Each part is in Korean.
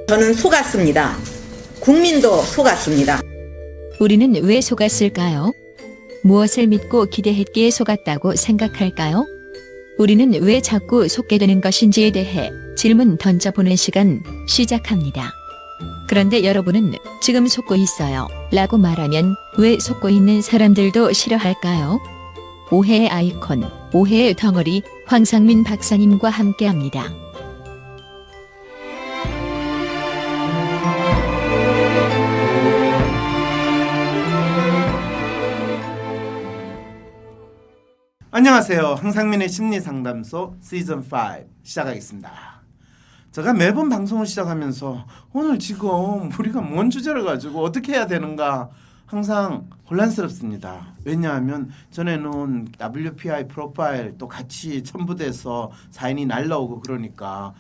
저는 속았습니다. 국민도 속았습니다. 우리는 왜 속았을까요? 무엇을 믿고 기대했기에 속았다고 생각할까요? 우리는 왜 자꾸 속게 되는 것인지에 대해 질문 던져보는 시간 시작합니다. 그런데 여러분은 지금 속고 있어요 라고 말하면 왜 속고 있는 사람들도 싫어할까요? 오해의 아이콘, 오해의 덩어리 황상민 박사님과 함께합니다. 안녕하세요. 황상민의 심리상담소 시즌5 시작하겠습니다. 제가 매번 방송을 시작하면서 오늘 지금 우리가 뭔 주제를 가지고 어떻게 해야 되는가 항상 혼란스럽습니다. 왜냐하면 전에는 WPI 프로파일 또 같이 첨부돼서 사연이 날라오고 그러니까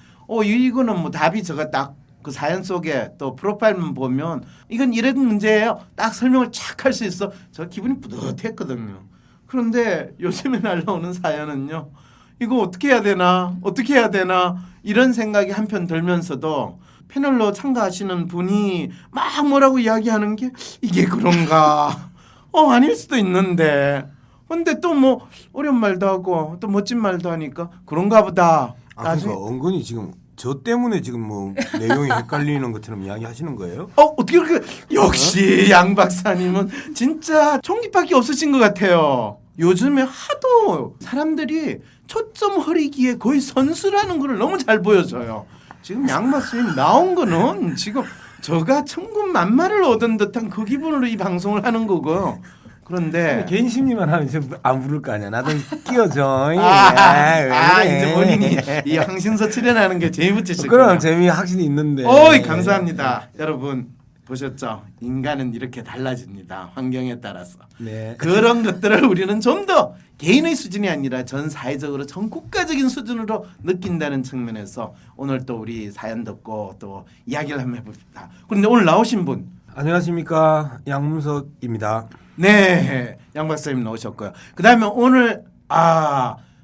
이거는 뭐 답이 제가 딱 그 사연 속에 또 프로파일만 보면 이건 이런 문제예요. 딱 설명을 착 할 수 있어. 저 기분이 뿌듯했거든요. 그런데 요즘에 날라오는 사연은요. 이거 어떻게 해야 되나? 어떻게 해야 되나? 이런 생각이 한편 들면서도 패널로 참가하시는 분이 막 뭐라고 이야기하는 게 이게 그런가? 아닐 수도 있는데. 근데 또 뭐 어려운 말도 하고 또 멋진 말도 하니까 그런가 보다. 그러니까 은근히 지금 저 때문에 지금 뭐 내용이 헷갈리는 것처럼 이야기하시는 거예요? 어떻게 그렇게 역시 양 박사님은 진짜 총깃밖에 없으신 것 같아요. 요즘에 하도 사람들이 초점 흐리기에 거의 선수라는 걸 너무 잘 보여줘요. 지금 양 박사님 나온 거는 지금 저가 천군만마를 얻은 듯한 그 기분으로 이 방송을 하는 거고. 그런데 개인 심리만 하면 안 부를 거 아니야. 나도 끼워줘. 이제 본인이 이 항신서 출연하는 게 재미붙으실 그럼 거예요. 재미 확실히 있는데. 감사합니다. 여러분 보셨죠? 인간은 이렇게 달라집니다. 환경에 따라서. 네. 그런 것들을 우리는 좀 더 개인의 수준이 아니라 전 사회적으로 전 국가적인 수준으로 느낀다는 측면에서 오늘 또 우리 사연 듣고 또 이야기를 한번 해봅시다. 그런데 오늘 나오신 분 안녕하십니까, 양문석입니다. 네, 양 박사님 나오셨고요. 그 다음에 오늘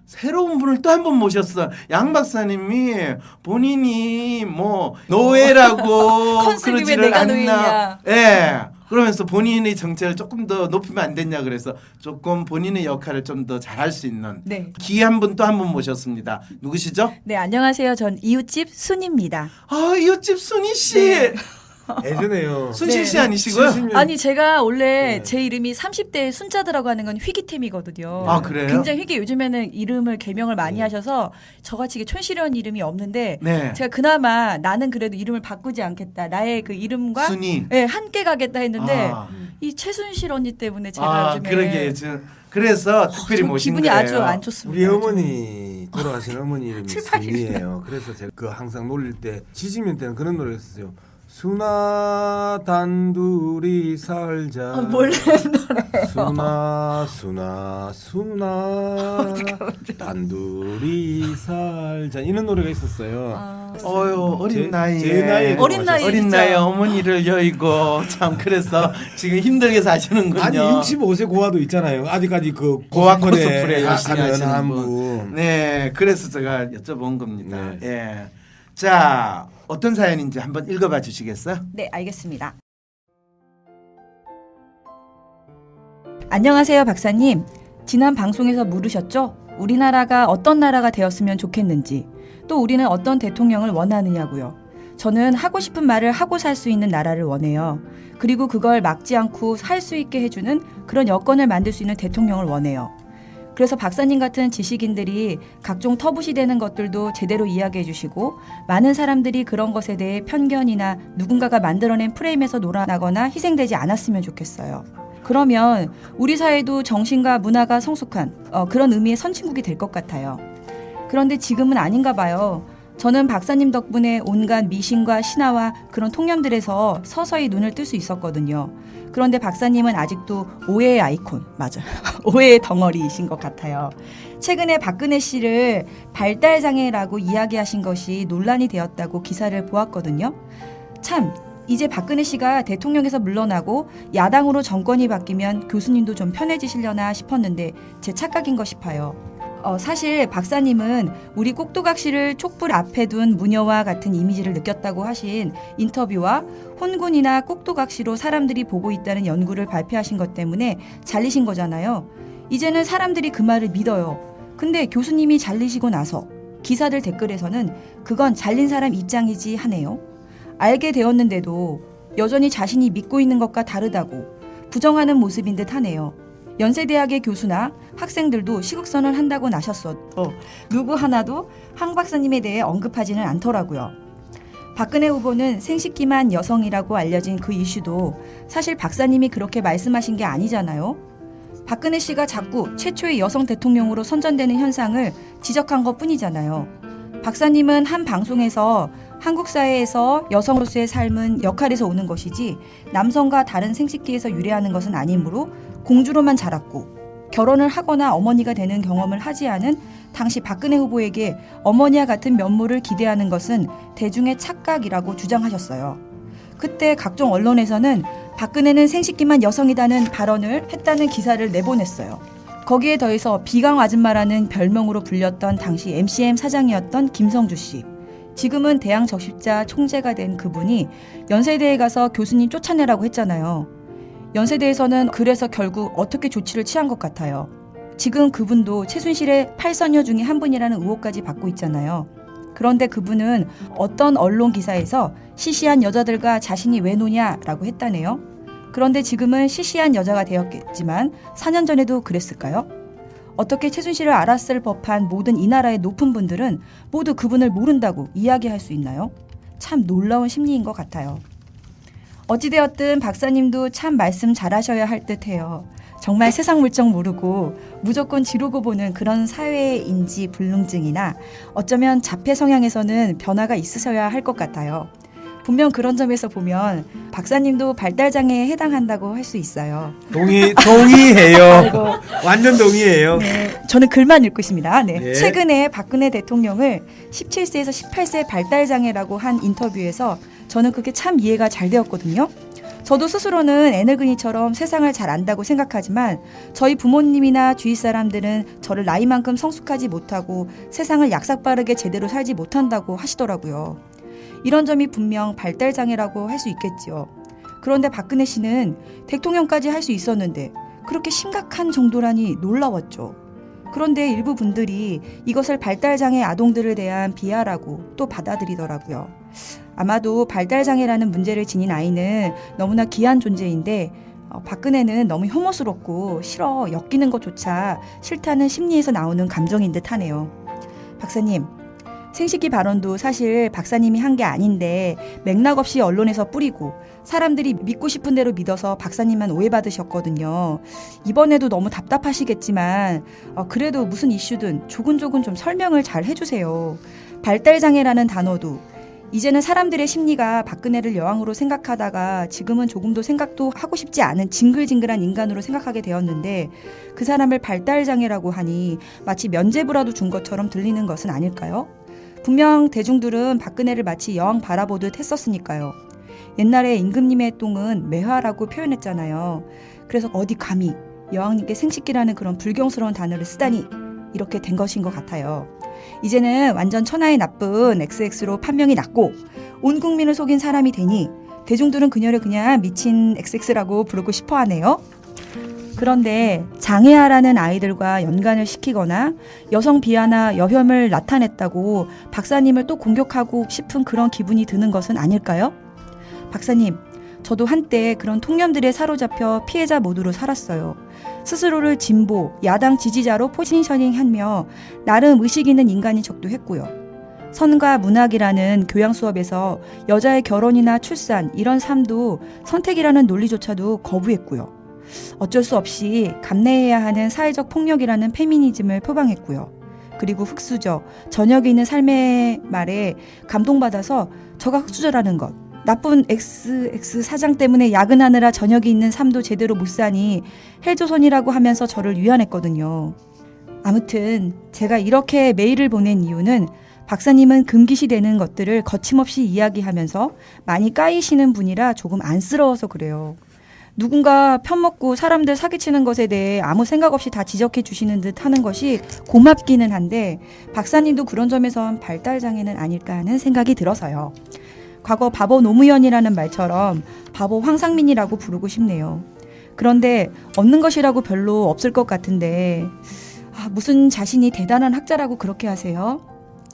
새로운 분을 또 한 번 모셨어. 양 박사님이 본인이 뭐 노예라고 컨셉이 왜 내가 노예냐. 예. 그러면서 본인의 정체를 조금 더 높이면 안 됐냐 그래서 조금 본인의 역할을 좀 더 잘할 수 있는 네. 귀한 분 또 한 분 모셨습니다. 누구시죠? 네, 안녕하세요. 전 이웃집 순입니다. 이웃집 순희 씨. 네. 예전에요. 순실 네. 씨 아니시고요? 70년 아니 제가 원래 네. 제 이름이 30대에 순자들하고 하는 건 희귀템이거든요. 그래요? 굉장히 희귀. 요즘에는 이름을 개명을 많이 하셔서 저같이 이게 촌스러운 이름이 없는데 네. 제가 그나마 나는 그래도 이름을 바꾸지 않겠다. 나의 그 이름과 순희. 네, 함께 가겠다 했는데 아. 이 최순실 언니 때문에 제가 요즘에 그러게 그래서 특별히 저 모신 기분이 거예요. 아주 안 좋습니다. 우리 어머니 돌아가신 어머니 이름이 7, 8 일. 순이에요. 그래서 제가 그 항상 놀릴 때 지지면 때는 그런 노래를 했었어요. 순아 단둘이 살자. 몰래 노래요. 순아 단둘이 살자 이런 노래가 있었어요. 어린 나이에 제 나이에 어린 나이에 어린 진짜. 나이에 어머니를 여의고 참 그래서 지금 힘들게 사시는군요. 아니 65세 고아도 있잖아요. 아직까지 그 고아 코스프레 코스프레 열심히 하는 하시는 한 분. 분. 네, 그래서 제가 여쭤본 겁니다. 네. 예. 자, 어떤 사연인지 한번 읽어봐 주시겠어요? 네, 알겠습니다. 안녕하세요, 박사님. 지난 방송에서 물으셨죠? 우리나라가 어떤 나라가 되었으면 좋겠는지, 또 우리는 어떤 대통령을 원하느냐고요. 저는 하고 싶은 말을 하고 살 수 있는 나라를 원해요. 그리고 그걸 막지 않고 살 수 있게 해주는 그런 여건을 만들 수 있는 대통령을 원해요. 그래서 박사님 같은 지식인들이 각종 터부시되는 것들도 제대로 이야기해 주시고 많은 사람들이 그런 것에 대해 편견이나 누군가가 만들어낸 프레임에서 놀아나거나 희생되지 않았으면 좋겠어요. 그러면 우리 사회도 정신과 문화가 성숙한 그런 의미의 선진국이 될 것 같아요. 그런데 지금은 아닌가 봐요. 저는 박사님 덕분에 온갖 미신과 신화와 그런 통념들에서 서서히 눈을 뜰 수 있었거든요. 그런데 박사님은 아직도 오해의 아이콘, 맞아요. 오해의 덩어리이신 것 같아요. 최근에 박근혜 씨를 발달장애라고 이야기하신 것이 논란이 되었다고 기사를 보았거든요. 참, 이제 박근혜 씨가 대통령에서 물러나고 야당으로 정권이 바뀌면 교수님도 좀 편해지시려나 싶었는데 제 착각인 것 싶어요. 사실 박사님은 우리 꼭두각시를 촛불 앞에 둔 무녀와 같은 이미지를 느꼈다고 하신 인터뷰와 혼군이나 꼭두각시로 사람들이 보고 있다는 연구를 발표하신 것 때문에 잘리신 거잖아요. 이제는 사람들이 그 말을 믿어요. 근데 교수님이 잘리시고 나서 기사들 댓글에서는 그건 잘린 사람 입장이지 하네요. 알게 되었는데도 여전히 자신이 믿고 있는 것과 다르다고 부정하는 모습인 듯 하네요. 연세대학의 교수나 학생들도 시국선을 한다고 나셨어도 누구 하나도 황 박사님에 대해 언급하지는 않더라고요. 박근혜 후보는 생식기만 여성이라고 알려진 그 이슈도 사실 박사님이 그렇게 말씀하신 게 아니잖아요. 박근혜 씨가 자꾸 최초의 여성 대통령으로 선전되는 현상을 지적한 것뿐이잖아요. 박사님은 한 방송에서 한국 사회에서 여성으로서의 삶은 역할에서 오는 것이지 남성과 다른 생식기에서 유래하는 것은 아니므로 공주로만 자랐고 결혼을 하거나 어머니가 되는 경험을 하지 않은 당시 박근혜 후보에게 어머니와 같은 면모를 기대하는 것은 대중의 착각이라고 주장하셨어요. 그때 각종 언론에서는 박근혜는 생식기만 여성이라는 발언을 했다는 기사를 내보냈어요. 거기에 더해서 비강 아줌마라는 별명으로 불렸던 당시 MCM 사장이었던 김성주 씨. 지금은 대양적십자 총재가 된 그분이 연세대에 가서 교수님 쫓아내라고 했잖아요. 연세대에서는 그래서 결국 어떻게 조치를 취한 것 같아요. 지금 그분도 최순실의 8선녀 중에 한 분이라는 의혹까지 받고 있잖아요. 그런데 그분은 어떤 언론 기사에서 시시한 여자들과 자신이 왜 노냐라고 했다네요. 그런데 지금은 시시한 여자가 되었겠지만 4년 전에도 그랬을까요? 어떻게 최순실을 알았을 법한 모든 이 나라의 높은 분들은 모두 그분을 모른다고 이야기할 수 있나요? 참 놀라운 심리인 것 같아요. 어찌되었든 박사님도 참 말씀 잘하셔야 할 듯해요. 정말 세상 물정 모르고 무조건 지르고 보는 그런 사회인지 불능증이나 어쩌면 자폐 성향에서는 변화가 있으셔야 할 것 같아요. 분명 그런 점에서 보면 박사님도 발달장애에 해당한다고 할 수 있어요. 동의해요. 완전 동의해요. 네, 저는 글만 읽고 있습니다. 네. 예. 최근에 박근혜 대통령을 17세에서 18세 발달장애라고 한 인터뷰에서 저는 그게 참 이해가 잘 되었거든요. 저도 스스로는 애늙은이처럼 세상을 잘 안다고 생각하지만 저희 부모님이나 주위 사람들은 저를 나이만큼 성숙하지 못하고 세상을 약삭빠르게 제대로 살지 못한다고 하시더라고요. 이런 점이 분명 발달장애라고 할 수 있겠죠. 그런데 박근혜 씨는 대통령까지 할 수 있었는데 그렇게 심각한 정도라니 놀라웠죠. 그런데 일부 분들이 이것을 발달장애 아동들에 대한 비하라고 또 받아들이더라고요. 아마도 발달장애라는 문제를 지닌 아이는 너무나 귀한 존재인데 박근혜는 너무 혐오스럽고 싫어 엮이는 것조차 싫다는 심리에서 나오는 감정인 듯 하네요. 박사님, 생식기 발언도 사실 박사님이 한 게 아닌데 맥락 없이 언론에서 뿌리고 사람들이 믿고 싶은 대로 믿어서 박사님만 오해받으셨거든요. 이번에도 너무 답답하시겠지만 그래도 무슨 이슈든 조근조근 좀 설명을 잘 해주세요. 발달장애라는 단어도 이제는 사람들의 심리가 박근혜를 여왕으로 생각하다가 지금은 조금도 생각도 하고 싶지 않은 징글징글한 인간으로 생각하게 되었는데 그 사람을 발달장애라고 하니 마치 면죄부라도 준 것처럼 들리는 것은 아닐까요? 분명 대중들은 박근혜를 마치 여왕 바라보듯 했었으니까요. 옛날에 임금님의 똥은 매화라고 표현했잖아요. 그래서 어디 감히 여왕님께 생식기라는 그런 불경스러운 단어를 쓰다니 이렇게 된 것인 것 같아요. 이제는 완전 천하의 나쁜 XX로 판명이 났고 온 국민을 속인 사람이 되니 대중들은 그녀를 그냥 미친 XX라고 부르고 싶어 하네요. 그런데 장애아라는 아이들과 연관을 시키거나 여성 비하나 여혐을 나타냈다고 박사님을 또 공격하고 싶은 그런 기분이 드는 것은 아닐까요? 박사님, 저도 한때 그런 통념들에 사로잡혀 피해자 모드로 살았어요. 스스로를 진보, 야당 지지자로 포지셔닝하며 나름 의식 있는 인간인 척도 했고요. 선과 문학이라는 교양 수업에서 여자의 결혼이나 출산 이런 삶도 선택이라는 논리조차도 거부했고요. 어쩔 수 없이 감내해야 하는 사회적 폭력이라는 페미니즘을 표방했고요. 그리고 흑수저, 저녁이 있는 삶의 말에 감동받아서 저가 흑수저라는 것, 나쁜 XX 사장 때문에 야근하느라 저녁이 있는 삶도 제대로 못 사니 헬조선이라고 하면서 저를 위안했거든요. 아무튼 제가 이렇게 메일을 보낸 이유는 박사님은 금기시되는 것들을 거침없이 이야기하면서 많이 까이시는 분이라 조금 안쓰러워서 그래요. 누군가 편먹고 사람들 사기치는 것에 대해 아무 생각 없이 다 지적해 주시는 듯 하는 것이 고맙기는 한데 박사님도 그런 점에선 발달장애는 아닐까 하는 생각이 들어서요. 과거 바보 노무현이라는 말처럼 바보 황상민이라고 부르고 싶네요. 그런데 얻는 것이라고 별로 없을 것 같은데 무슨 자신이 대단한 학자라고 그렇게 하세요?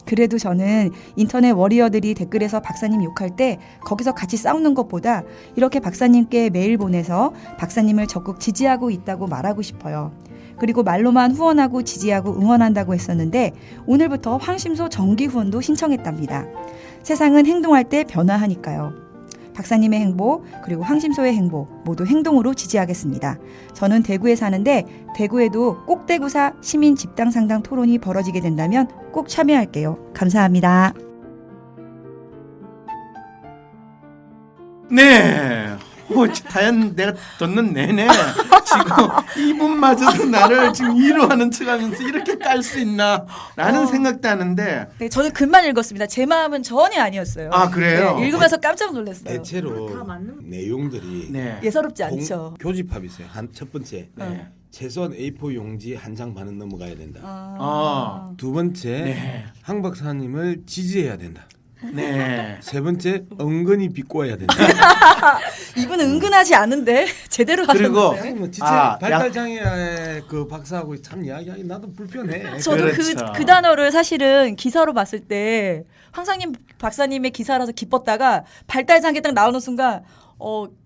그래도 저는 인터넷 워리어들이 댓글에서 박사님 욕할 때 거기서 같이 싸우는 것보다 이렇게 박사님께 메일 보내서 박사님을 적극 지지하고 있다고 말하고 싶어요. 그리고 말로만 후원하고 지지하고 응원한다고 했었는데 오늘부터 황심소 정기 후원도 신청했답니다. 세상은 행동할 때 변화하니까요. 박사님의 행복 그리고 황심소의 행복 모두 행동으로 지지하겠습니다. 저는 대구에 사는데 대구에도 꼭대구사 시민 집단 상담 토론이 벌어지게 된다면 꼭 참여할게요. 감사합니다. 네. 다연 내가 듣는 내내 지금 이분마저도 나를 지금 위로하는 척하면서 이렇게 깔 수 있나 라는 생각도 하는데 네, 저는 글만 읽었습니다. 제 마음은 전혀 아니었어요. 아 그래요? 네, 읽으면서 깜짝 놀랐어요. 대체로 내용들이 네. 예사롭지 않죠. 교집합이 있어요. 첫 번째 네. 최소한 A4 용지 한 장 반은 넘어가야 된다. 두 번째 네. 황 박사님을 지지해야 된다. 네. 세 번째 은근히 비꼬아야 된다. 이분은 은근하지 않은데 제대로 그리고 하셨는데. 뭐 진짜 아, 발달 장애 그 박사하고 참 이야기하기 나도 불편해. 저도 그렇죠. 그 단어를 사실은 기사로 봤을 때 황상님 박사님의 기사라서 기뻤다가 발달 장애 딱 나오는 순간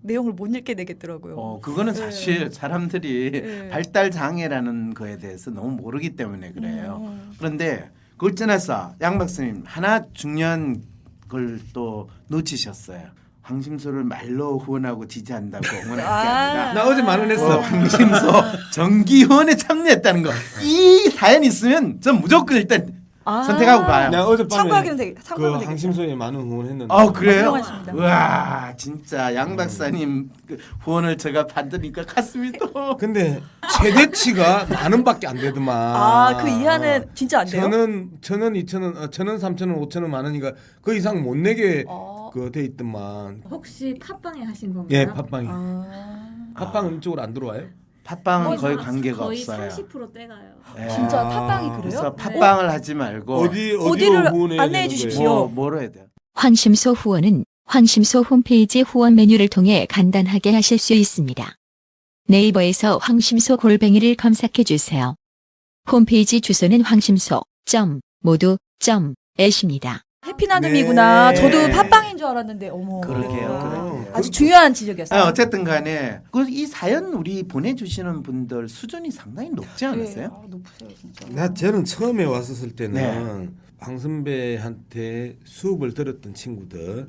내용을 못 읽게 되겠더라고요. 그거는 사실 사람들이 네. 발달 장애라는 거에 대해서 너무 모르기 때문에 그래요. 그런데 그걸 떠나서 양 박사님 하나 중요한 걸 또 놓치셨어요. 황심소를 말로 후원하고 지지한다고 응원할 게 아니라 나 어제 말언했어. 황심소 정기후원에 참여했다는 거. 이 사연이 있으면 전 무조건 일단 선택하고 봐요. 내가 어젯밤에 참고하면 되겠다. 그 항심소에 많은 후원했는데. 그래요? 훌륭하십니다. 와 진짜 양 박사님 그 후원을 제가 받으니까 가슴이 또 근데 최대치가 만 원밖에 안 되더만. 그 이하는 진짜 안 돼요? 1,000원, 2,000원, 1,000원, 3,000원, 5,000원 많으니까 그 이상 못 내게 그 돼 있더만. 혹시 팟빵에 하신 건가요? 예, 팟빵이. 팟빵은 이쪽으로 안 들어와요? 팟빵은 거의 관계가 거의 없어요. 30% 떼가요. 예. 진짜 팟빵이 그래요? 그래서 팟빵을 하지 말고 어디로 어디를 후원해야 안내해 되는 주십시오. 거예요? 뭐로 해야 돼요? 황심소 후원은 황심소 홈페이지 후원 메뉴를 통해 간단하게 하실 수 있습니다. 네이버에서 황심소 골뱅이를 검색해 주세요. 홈페이지 주소는 황심소.modu.at입니다. 해피나눔이구나. 네. 저도 팟빵인 줄 알았는데 어머. 그러게요. 아주 중요한 지적이었어요. 어쨌든 간에 이 사연 우리 보내주시는 분들 수준이 상당히 높지 않으세요? 높으세요 진짜. 저는 처음에 왔었을 때는 네. 황 선배한테 수업을 들었던 친구들,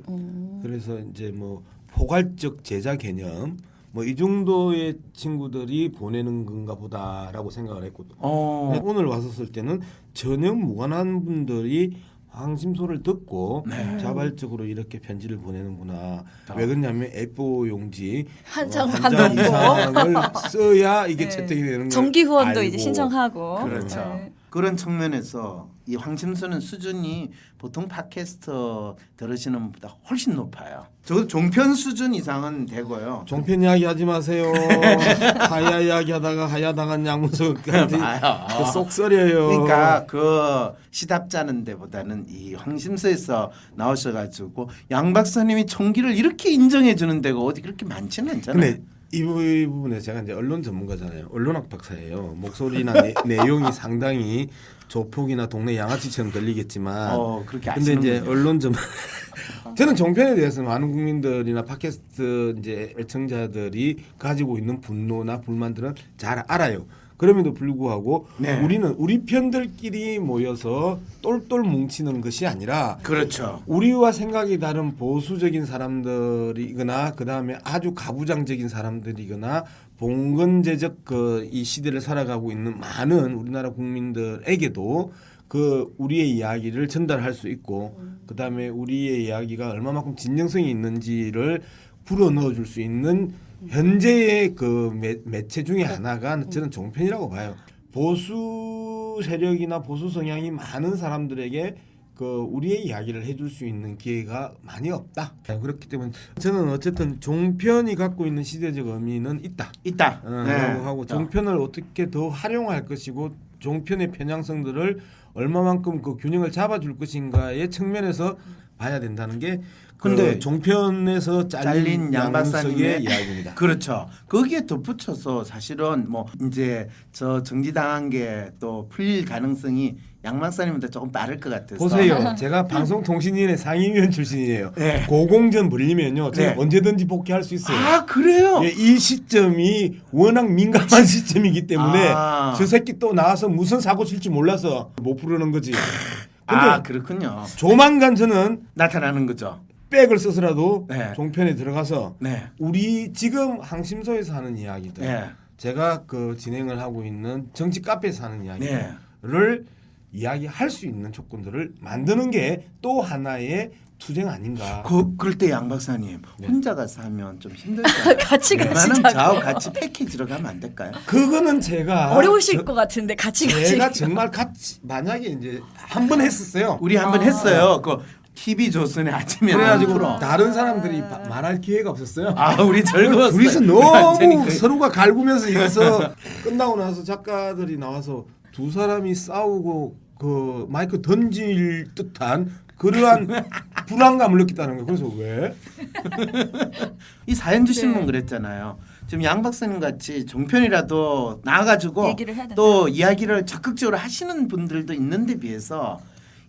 그래서 이제 뭐 포괄적 제자 개념 뭐 이 정도의 친구들이 보내는 건가 보다라고 생각을 했거든. 오늘 왔었을 때는 전혀 무관한 분들이 황심소를 듣고 자발적으로 이렇게 편지를 보내는구나. 왜 그러냐면 A4 용지 한 장 한 반 장 넘고. 이상을 써야 이게 네. 채택이 되는 거예요. 정기 후원도 알고. 이제 신청하고. 그렇죠. 네. 그런 측면에서 이 황심소는 수준이 보통 팟캐스터 들으시는 분보다 훨씬 높아요. 적어도 종편 수준 이상은 되고요. 종편 이야기 하지 마세요. 하야 이야기 하다가 하야 당한 양문석까지 봐요. 쏙 썰려요. 그러니까 그 시답 짜는 데보다는 이 황심소에서 나오셔가지고 양 박사님이 총기를 이렇게 인정해 주는 데가 어디 그렇게 많지는 않잖아요. 근데 이 부분에 제가 이제 언론 전문가잖아요. 언론학 박사예요. 목소리나 내용이 상당히 조폭이나 동네 양아치처럼 들리겠지만 그렇게 근데 이제 아시는군요. 언론 전 저는 종편에 대해서 많은 국민들이나 팟캐스트 이제 애청자들이 가지고 있는 분노나 불만들은 잘 알아요. 그럼에도 불구하고 네. 우리는 우리 편들끼리 모여서 똘똘 뭉치는 것이 아니라 그렇죠. 우리와 생각이 다른 보수적인 사람들이거나 그 다음에 아주 가부장적인 사람들이거나 봉건제적 이 시대를 살아가고 있는 많은 우리나라 국민들에게도 그 우리의 이야기를 전달할 수 있고 그 다음에 우리의 이야기가 얼마만큼 진정성이 있는지를 불어넣어 줄 수 있는 현재의 그 매체 중에 하나가 저는 종편이라고 봐요. 보수 세력이나 보수 성향이 많은 사람들에게 그 우리의 이야기를 해줄 수 있는 기회가 많이 없다. 그렇기 때문에 저는 어쨌든 종편이 갖고 있는 시대적 의미는 있다. 있다. 라고 하고 종편을 어떻게 더 활용할 것이고 종편의 편향성들을 얼마만큼 그 균형을 잡아줄 것인가의 측면에서 봐야 된다는 게 근데 그 종편에서 잘린 양 양석의 박사님의 이야기입니다. 그렇죠. 거기에 덧붙여서 사실은 뭐 이제 저 정지당한 게 또 풀릴 가능성이 양 박사님보다 조금 빠를 것 같아서. 보세요. 제가 방송통신위원회 상임위원 출신이에요. 네. 고공전 불리면요. 제가 네. 언제든지 복귀할 수 있어요. 아 그래요? 예, 이 시점이 워낙 민감한 시점이기 때문에 아. 저 새끼 또 나와서 무슨 사고 칠지 몰라서 못 부르는 거지. 근데 아 그렇군요. 조만간 저는 나타나는 거죠. 백을 써서라도 네. 종편에 들어가서 네. 우리 지금 항심소에서 하는 이야기들, 네. 제가 그 진행을 하고 있는 정치 카페에서 하는 이야기를 네. 이야기할 수 있는 조건들을 만드는 게 또 하나의 투쟁 아닌가. 그럴 때 양 박사님 네. 혼자 가서 하면 좀 힘들잖아요. 같이 웬만하면 가시자고. 저하고 같이 패키지로 가면 안 될까요? 그거는 제가 어려우실 것 같은데 같이 제가 가시. 정말 같이 만약에 이제 한 번 했었어요. 우리 한번 했어요. 그 TV 조선의 아침에 그래가지고 프로. 다른 사람들이 말할 기회가 없었어요. 아 우리 즐거웠어요. 둘이서 완전히 너무 그- 서로가 갈구면서 이래서 끝나고 나서 작가들이 나와서 두 사람이 싸우고 그 마이크 던질 듯한 그러한 불안감을 느꼈다는 거예요. 그래서 왜? 이 사연 주신 네. 분 그랬잖아요. 지금 양 박사님 같이 종편이라도 나와가지고 얘기를 해야 된다. 또 이야기를 적극적으로 하시는 분들도 있는데 비해서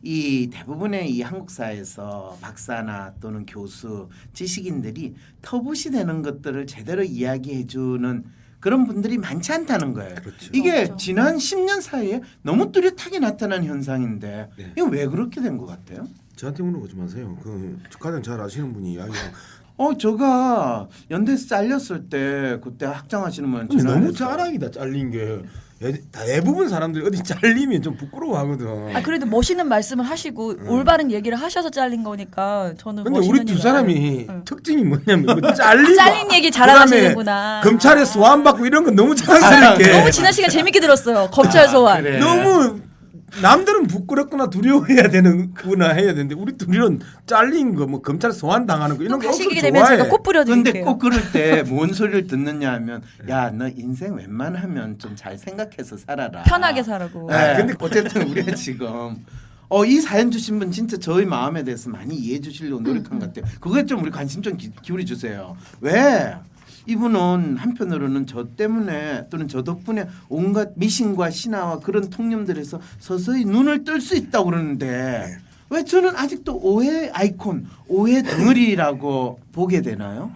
이 대부분의 이 한국 사회에서 박사나 또는 교수, 지식인들이 터부시 되는 것들을 제대로 이야기해주는 그런 분들이 많지 않다는 거예요. 그렇죠. 이게 그렇죠. 지난 10년 사이에 너무 뚜렷하게 나타난 현상인데 네. 이거 왜 그렇게 된 것 같아요? 저한테 물어보지 마세요. 그 가장 잘 아시는 분이 이야기하고. 제가 연대에서 잘렸을 때 그때 학장하시는 분 근데 너무 전화해서 짜락이다 잘린 게. 대부분 사람들이 어디 잘리면 좀 부끄러워하거든. 아 그래도 멋있는 말씀을 하시고 올바른 얘기를 하셔서 잘린 거니까 저는. 근데 멋있는 우리 두 일 사람이 알아요. 특징이 뭐냐면 뭐 잘리고 잘린 얘기 그다음에 잘하시는구나. 검찰에 소환받고 이런 건 너무 자랑스럽게 너무 지난 시간 재밌게 들었어요. 검찰 소환. 그래. 너무 남들은 부끄럽거나 두려워해야 되는구나 해야 되는데 우리 둘이는 잘린 거 뭐 검찰 소환 당하는 거 또 이런 거 가시게 엄청 되면 좋아해. 제가 꽃 근데 뿌려드릴게요. 꼭 그럴 때 뭔 소리를 듣느냐 하면 야 너 인생 웬만하면 좀 잘 생각해서 살아라. 편하게 살라고. 네. 근데 근데 어쨌든 우리가 지금 이 사연 주신 분 진짜 저희 마음에 대해서 많이 이해해 주시려고 노력한 것 같아요. 그거에 좀 우리 관심 좀 기울여 주세요. 왜? 이분은 한편으로는 저 때문에 또는 저 덕분에 온갖 미신과 신화와 그런 통념들에서 서서히 눈을 뜰 수 있다고 그러는데 왜 저는 아직도 오해 아이콘, 오해 덩어리라고 보게 되나요?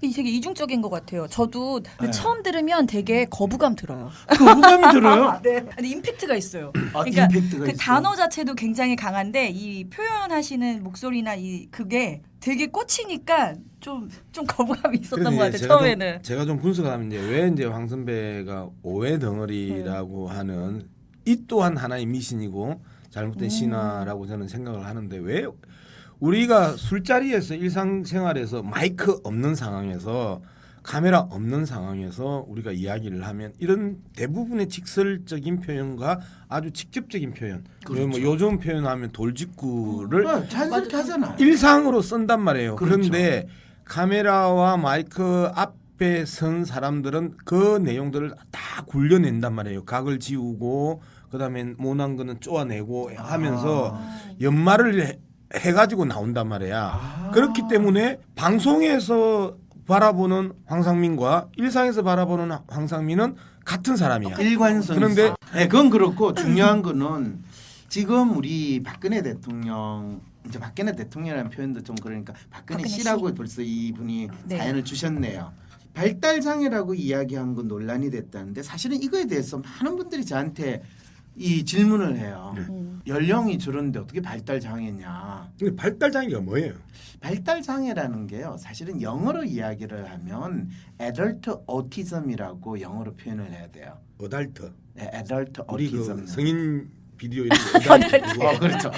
되게 이중적인 것 같아요. 저도 네. 처음 들으면 되게 거부감 들어요. 거부감이 들어요? 네. 근데 임팩트가 있어요. 아, 그러니까 임팩트가 그 있어요? 단어 자체도 굉장히 강한데 이 표현하시는 목소리나 이 그게 되게 꽂히니까 좀 거부감이 있었던 것 같아요. 처음에는. 제가 좀 분석을 하면 이제 황 선배가 오해 덩어리라고 하는 이 또한 하나의 미신이고 잘못된 신화라고 저는 생각을 하는데 왜 우리가 술자리에서 일상생활에서 마이크 없는 상황에서 카메라 없는 상황에서 우리가 이야기를 하면 이런 대부분의 직설적인 표현과 아주 직접적인 표현 뭐 요즘 표현하면 돌직구를 자연스럽게 하잖아요. 일상으로 쓴단 말이에요. 그렇죠. 그런데 카메라와 마이크 앞에 선 사람들은 그 내용들을 다 굴려낸단 말이에요. 각을 지우고 그다음에 못난 거는 쪼아내고 하면서 연말을 해가지고 나온단 말이야. 그렇기 때문에 방송에서 바라보는 황상민과 일상에서 바라보는 황상민은 같은 사람이야. 일관성. 그런데 네, 그건 그렇고 중요한 거는 지금 우리 박근혜 대통령 이제 박근혜 대통령이라는 표현도 좀 그러니까 박근혜 박근혜 씨라고 씨. 벌써 이분이 네. 사연을 주셨네요. 발달 장애라고 이야기한 건 논란이 됐다는데 사실은 이거에 대해서 많은 분들이 저한테 이 질문을 해요. 연령이 저런데 어떻게 발달 장애냐? 근데 발달 장애가 뭐예요? 발달 장애라는 게요. 사실은 영어로 이야기를 하면 adult autism이라고 영어로 표현을 해야 돼요. 어달트. 네, adult 우리 autism. 그 성인 비디오 이런 거 어달트. 그렇죠.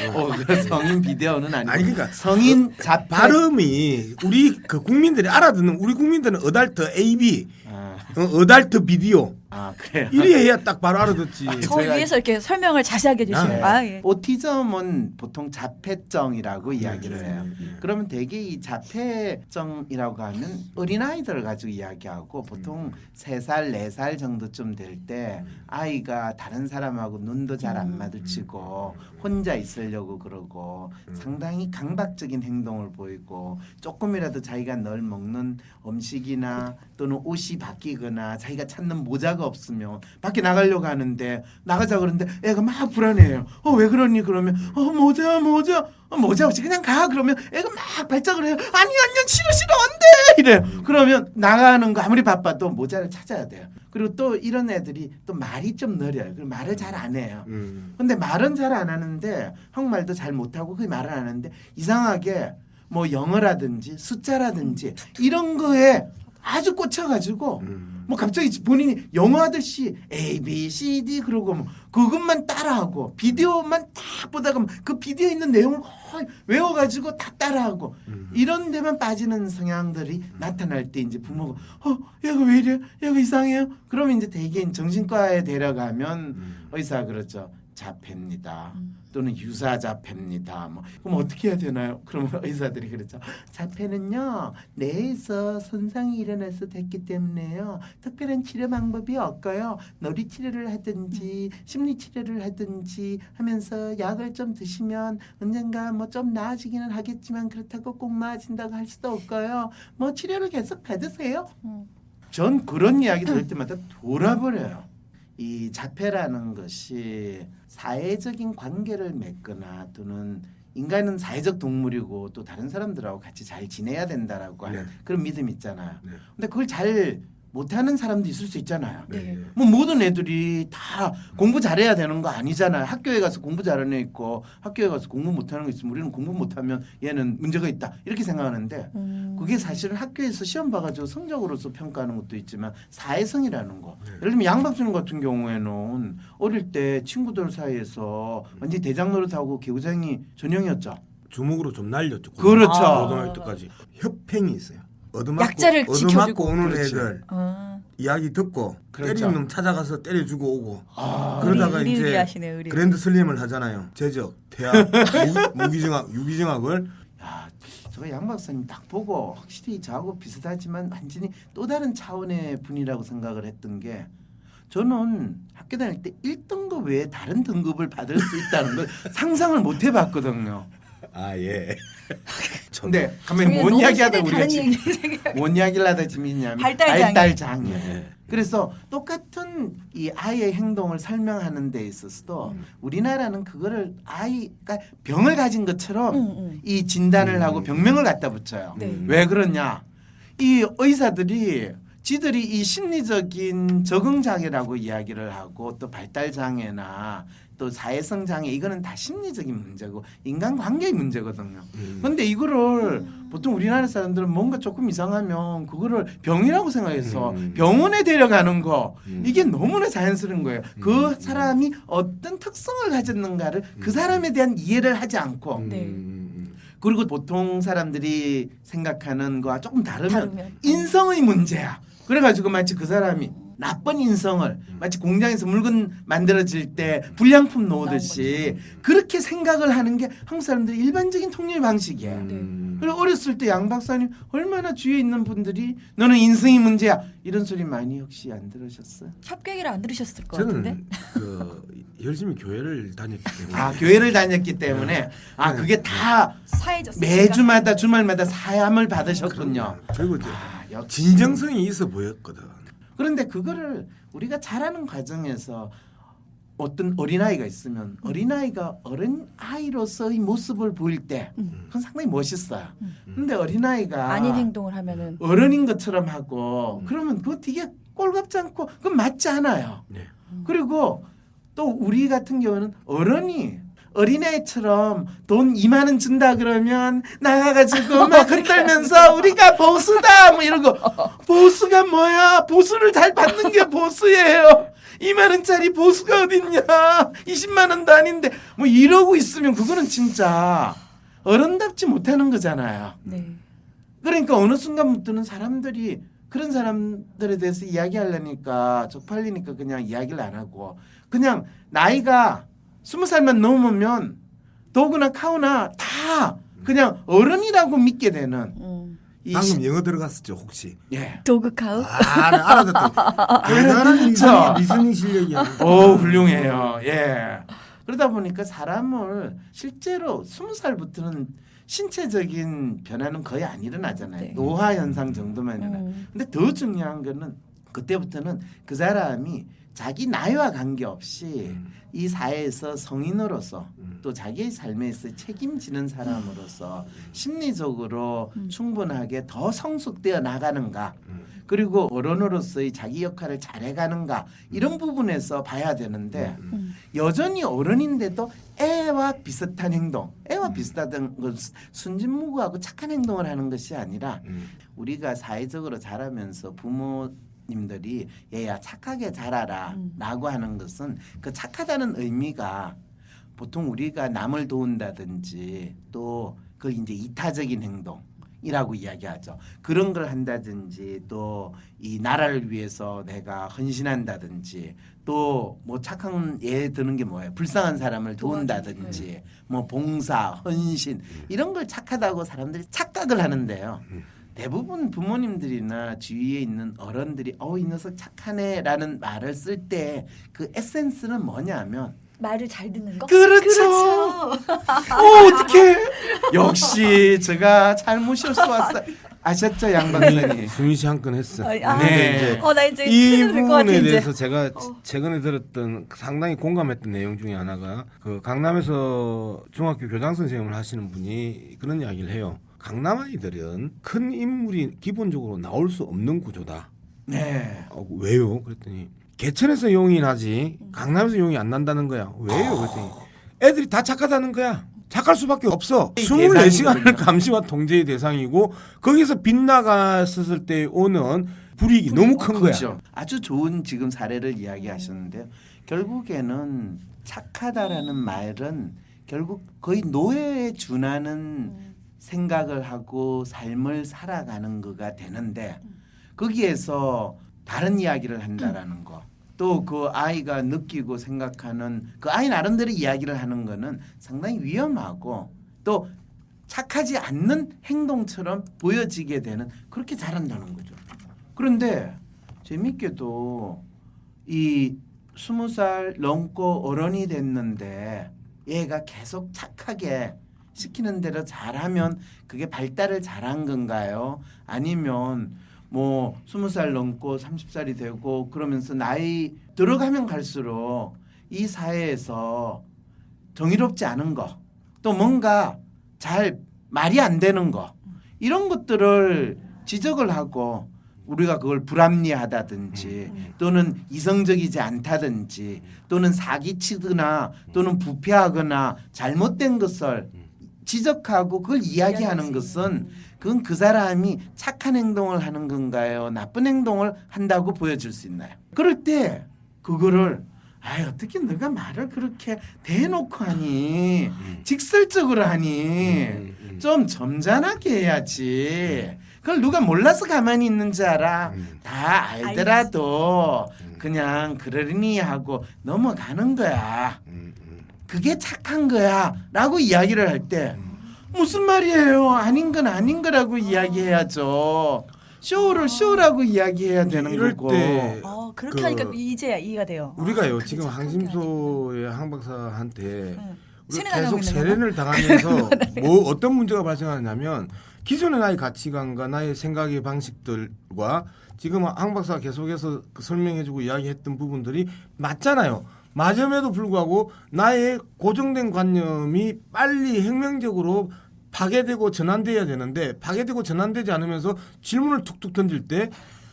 그 성인 비디오는 아니고 아니, 그러니까 성인 자폐 발음이 우리 그 국민들이 알아듣는 우리 국민들은 어달트 AB, 아, 어달트 비디오 아 그래요. 이리 해야 딱 바로 알아듣지. 저 제가- 위해서 이렇게 설명을 자세하게 해주시는. 네. 아, 예. 오티즘은 보통 자폐증이라고 이야기를 해요. 예. 그러면 대개 이 자폐증이라고 하면 어린아이들을 가지고 이야기하고 보통 3살, 4살 정도쯤 될 때 아이가 다른 사람하고 눈도 잘 안 마주치고 혼자 있으려고 그러고 상당히 강박적인 행동을 보이고 조금이라도 자기가 늘 먹는 음식이나 또는 옷이 바뀌거나 자기가 찾는 모자가 없으면 밖에 나가려고 하는데 나가자 그러는데 애가 막 불안해요. 왜 그러니 그러면 모자 없이 그냥 가 그러면 애가 막 발작을 해요. 아니 싫어 안돼 이래. 그러면 나가는 거 아무리 바빠도 모자를 찾아야 돼요. 그리고 또 이런 애들이 또 말이 좀 느려요. 그리고 말을 잘 안 해요. 근데 말은 잘 안 하는데 한국말도 잘 못하고 그 말을 안 하는데 이상하게 뭐 영어라든지 숫자라든지 이런 거에 아주 꽂혀가지고 뭐 갑자기 본인이 영어 하듯이 A, B, C, D 그러고 뭐 그것만 따라하고 비디오만 딱 보다가 그 비디오에 있는 내용을 거의 외워가지고 다 따라하고 이런 데만 빠지는 성향들이 나타날 때 이제 부모가 얘가 왜 이래? 얘가 이상해요? 그러면 이제 대개 정신과에 데려가면 의사가 그렇죠. 자폐입니다. 또는 유사자폐입니다. 뭐 그럼 어떻게 해야 되나요? 그러면 의사들이 그렇죠. 자폐는요 뇌에서 손상이 일어나서 됐기 때문에요 특별한 치료 방법이 없고요. 놀이 치료를 하든지 심리 치료를 하든지 하면서 약을 좀 드시면 언젠가 뭐 좀 나아지기는 하겠지만 그렇다고 꼭 나아진다고 할 수도 없고요. 뭐 치료를 계속 받으세요. 전 그런 이야기 들을 때마다 돌아버려요. 이 자폐라는 것이 사회적인 관계를 맺거나 또는 인간은 사회적 동물이고 또 다른 사람들하고 같이 잘 지내야 된다라고 하는 그런 믿음이 있잖아요. 근데 그걸 잘 못하는 사람도 있을 수 있잖아요. 네. 뭐 모든 애들이 다 공부 잘해야 되는 거 아니잖아요. 학교에 가서 공부 잘하는 애 있고 학교에 가서 공부 못하는 거 있으면 우리는 공부 못하면 얘는 문제가 있다 이렇게 생각하는데 그게 사실은 학교에서 시험 봐가지고 성적으로서 평가하는 것도 있지만 사회성이라는 거. 예를 들면 양박수님 같은 경우에는 어릴 때 친구들 사이에서 완전히 대장 노릇하고 개구쟁이 전형이었죠. 주먹으로 좀 날렸죠. 그렇죠. 고등학교 때까지 협행이 있어요. 얻어맞고 약자를 지켜주고. 얻어맞고 오는 그렇지. 애들 아, 이야기 듣고 그렇죠. 때리는 놈 찾아가서 때려주고 오고 아, 그러다가 의리 이제 하시네, 의리. 그랜드 슬림을 하잖아요. 제적, 대학, 무기증학, 유기증학을 야, 제가 양 박사님 딱 보고 확실히 저하고 비슷하지만 완전히 또 다른 차원의 분이라고 생각을 했던 게 저는 학교 다닐 때 1등급 외에 다른 등급을 받을 수 있다는 걸 상상을 못 해봤거든요. 아 예. 근데 가만히 뭔 너무 이야기하다 세대 우리가 다른 지금 얘기 뭔 이야기를 하다 지금 있냐면 발달장애. 발달장애. 네. 그래서 똑같은 이 아이의 행동을 설명하는 데 있어서도 우리나라는 그거를 아이가 병을 가진 것처럼 이 진단을 하고 병명을 갖다 붙여요. 네. 왜 그러냐? 이 의사들이 지들이 이 심리적인 적응 장애라고 이야기를 하고 또 발달 장애나 또 사회성 장애 이거는 다 심리적인 문제고 인간관계의 문제거든요. 근데 이거를 보통 우리나라 사람들은 뭔가 조금 이상하면 그거를 병이라고 생각해서 병원에 데려가는 거 이게 너무나 자연스러운 거예요. 그 사람이 어떤 특성을 가졌는가를 그 사람에 대한 이해를 하지 않고 네. 그리고 보통 사람들이 생각하는 거와 조금 다르면 다르면. 인성의 문제야. 그래가지고 마치 그 사람이 나쁜 인성을 마치 공장에서 물건 만들어질 때 불량품 놓듯이 그렇게 생각을 하는 게 한국 사람들의 일반적인 통일 방식이에요. 그리고 어렸을 때 양 박사님 얼마나 주위에 있는 분들이 너는 인성이 문제야 이런 소리 많이 혹시 안 들으셨어요? 협객이라 안 들으셨을 것 같은데. 저는 그 열심히 교회를 다녔기 때문에 아 교회를 다녔기 때문에 아 그게 다 사회적 매주마다 주말마다 사함을 받으셨군요. 그리고 이제 역시. 진정성이 있어 보였거든. 그런데 그거를 우리가 자라는 과정에서 어떤 어린아이가 있으면 어린아이가 어린아이로서의 모습을 보일 때 그건 상당히 멋있어요. 근데 어린아이가 아닌 행동을 하면은 어른인 것처럼 하고 그러면 그거 되게 꼴같지 않고 그건 맞지 않아요. 네. 그리고 또 우리 같은 경우는 어른이 어린애처럼 돈 2만 원 준다 그러면 나가가지고 막 흔들면서 우리가 보수다 뭐 이러고 보수가 뭐야? 보수를 잘 받는 게 보수예요. 2만 원짜리 보수가 어딨냐? 20만 원도 아닌데 뭐 이러고 있으면 그거는 진짜 어른답지 못하는 거잖아요. 네. 그러니까 어느 순간부터는 사람들이 그런 사람들에 대해서 이야기하려니까 쪽팔리니까 그냥 이야기를 안 하고 그냥 나이가 20살만 넘으면 도구나 카우나 다 그냥 어른이라고 믿게 되는 이 방금 영어 들어갔었죠 혹시? 예. 도그카우? 알아듣다. 대단한 그쵸? 리스닝 실력이야. 훌륭해요. 예. 그러다 보니까 사람을 실제로 20살부터는 신체적인 변화는 거의 안 일어나잖아요. 네. 노화 현상 정도만 일어나요. 근데 더 중요한 거는 그때부터는 그 사람이 자기 나이와 관계없이 이 사회에서 성인으로서 또 자기의 삶에서 책임지는 사람으로서 심리적으로 충분하게 더 성숙되어 나가는가 그리고 어른으로서의 자기 역할을 잘해가는가 이런 부분에서 봐야 되는데 여전히 어른인데도 애와 비슷한 행동 애와 비슷하던 건 순진무구하고 착한 행동을 하는 것이 아니라 우리가 사회적으로 자라면서 부모님들이 얘야 착하게 자라라 라고 하는 것은 그 착하다는 의미가 보통 우리가 남을 도운다든지 또 그걸 이제 이타적인 행동이라고 이야기하죠. 그런 걸 한다든지 또 이 나라를 위해서 내가 헌신한다든지 또 뭐 착한 예 드는 게 뭐예요? 불쌍한 사람을 도운다든지 뭐 봉사, 헌신 이런 걸 착하다고 사람들이 착각을 하는데요. 대부분 부모님들이나 주위에 있는 어른들이 이 녀석 착하네라는 말을 쓸 때 그 에센스는 뭐냐면 말을 잘 듣는 거? 그렇죠. 어떻게? 역시 제가 잘 모셔서 왔어요. 아셨죠, 양 박사님? 숨이 씨 한 건 했어. 네. 나 이제 이 큰일 날것 같아, 부분에 이제. 대해서 제가 최근에 들었던 상당히 공감했던 내용 중에 하나가 그 강남에서 중학교 교장 선생님을 하시는 분이 그런 이야기를 해요. 강남 아이들은 큰 인물이 기본적으로 나올 수 없는 구조다. 네. 왜요? 그랬더니 개천에서 용이 나지 강남에서 용이 안 난다는 거야. 왜요? 그랬더니 애들이 다 착하다는 거야. 착할 수밖에 없어. 24시간을 감시와 통제의 대상이고 거기서 빗나갔을 때 오는 불이익이 너무 큰 거야. 그렇죠. 아주 좋은 지금 사례를 이야기하셨는데요. 결국에는 착하다라는 말은 결국 거의 노예에 준하는 생각을 하고 삶을 살아가는 거가 되는데 거기에서 다른 이야기를 한다라는 거. 또 그 아이가 느끼고 생각하는 그 아이 나름대로 이야기를 하는 거는 상당히 위험하고 또 착하지 않는 행동처럼 보여지게 되는 그렇게 자란다는 거죠. 그런데 재밌게도 이 20살 넘고 어른이 됐는데 얘가 계속 착하게 시키는 대로 잘하면 그게 발달을 잘한 건가요? 아니면 뭐 20살 넘고 30살이 되고 그러면서 나이 들어가면 갈수록 이 사회에서 정의롭지 않은 거 또 뭔가 잘 말이 안 되는 거 이런 것들을 지적을 하고 우리가 그걸 불합리하다든지 또는 이성적이지 않다든지 또는 사기치거나 또는 부패하거나 잘못된 것을 지적하고 그걸 이야기하는 것은 그건 그 사람이 착한 행동을 하는 건가요? 나쁜 행동을 한다고 보여줄 수 있나요? 그럴 때 그거를 어떻게 너가 말을 그렇게 대놓고 하니 직설적으로 하니 좀 점잖하게 해야지. 그걸 누가 몰라서 가만히 있는 줄 알아. 다 알더라도 그냥 그러려니 하고 넘어가는 거야. 그게 착한 거야 라고 이야기를 할 때 무슨 말이에요? 아닌 건 아닌 거라고 이야기해야죠. 쇼를 쇼라고 이야기해야 되는 이럴 거고. 때 그렇게 그- 하니까 이제 이해가 돼요. 우리가요 그게 지금 착한 게 항심소의 항 박사한테 세뇌 우리가 당하고 계속 있는 세례를 당하면서 뭐 어떤 문제가 발생하냐면 기존의 나의 가치관과 나의 생각의 방식들과 지금 항 박사가 계속해서 설명해주고 이야기했던 부분들이 맞잖아요. 맞음에도 불구하고 나의 고정된 관념이 빨리 혁명적으로 파괴되고 전환돼야 되는데 파괴되고 전환되지 않으면서 질문을 툭툭 던질 때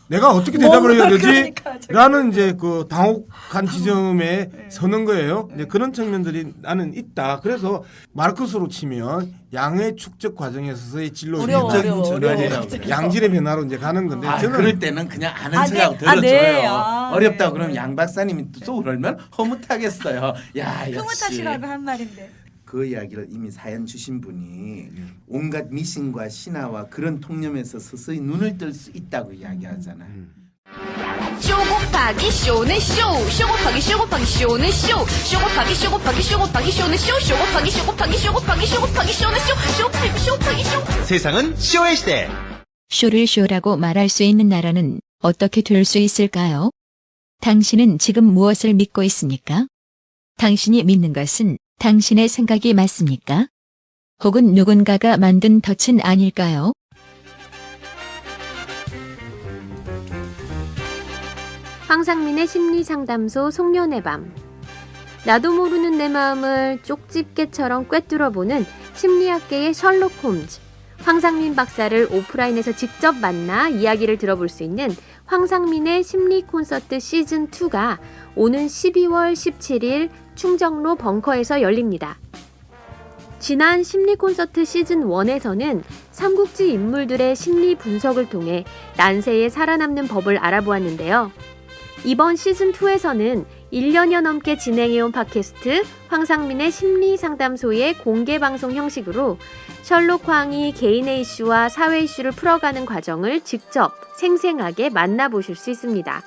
내가 어떻게 대답을 해야 되지? 그러니까 라는 이제 그 당혹한 지점에 서는 거예요. 이제 그런 측면들이 나는 있다. 그래서 마르크스로 치면 양의 축적 과정에 있어서의 진로 어려워, 변화, 어려워, 어려워. 양질의 변화로 이제 가는 건데 저는 그럴 때는 그냥 아는 아, 척하고 네. 들어줘요. 네. 어렵다 네. 그러면 양 박사님이 또 그러면 허무하겠어요. 야 역시 흐뭇하시라고 한 말인데. 그 이야기를 이미 사연 주신 분이 온갖 미신과 신화와 그런 통념에서 서서히 눈을 뜰 수 있다고 이야기하잖아요. 쇼 곱하기 쇼는 쇼, 쇼 곱하기 쇼 곱하기 쇼는 쇼, 쇼 곱하기 쇼 곱하기 쇼 곱하기 쇼는 쇼, 쇼 곱하기 쇼 곱하기 쇼 곱하기 쇼 곱하기 쇼는 쇼, 쇼 곱하기 쇼. 세상은 쇼의 시대. 쇼를 쇼라고 말할 수 있는 나라는 어떻게 될 수 있을까요? 당신은 지금 무엇을 믿고 있습니까? 당신이 믿는 것은 당신의 생각이 맞습니까? 혹은 누군가가 만든 덫은 아닐까요? 황상민의 심리상담소 송년의 밤. 나도 모르는 내 마음을 쪽집게처럼 꿰뚫어보는 심리학계의 셜록 홈즈. 황상민 박사를 오프라인에서 직접 만나 이야기를 들어볼 수 있는 황상민의 심리 콘서트 시즌2가 오는 12월 17일 충정로 벙커에서 열립니다. 지난 심리 콘서트 시즌1에서는 삼국지 인물들의 심리 분석을 통해 난세에 살아남는 법을 알아보았는데요. 이번 시즌2에서는 1년여 넘게 진행해온 팟캐스트 황상민의 심리상담소의 공개방송 형식으로 셜록 황이 개인의 이슈와 사회 이슈를 풀어가는 과정을 직접 생생하게 만나보실 수 있습니다.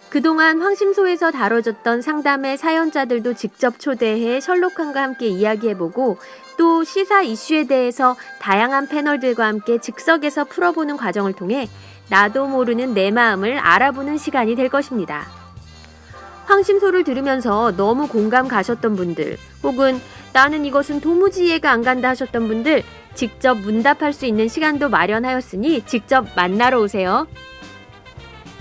그동안 황심소에서 다뤄졌던 상담의 사연자들도 직접 초대해 셜록황과 함께 이야기해보고 또 시사 이슈에 대해서 다양한 패널들과 함께 즉석에서 풀어보는 과정을 통해 나도 모르는 내 마음을 알아보는 시간이 될 것입니다. 황심소를 들으면서 너무 공감 가셨던 분들 혹은 나는 이것은 도무지 이해가 안 간다 하셨던 분들 직접 문답할 수 있는 시간도 마련하였으니 직접 만나러 오세요.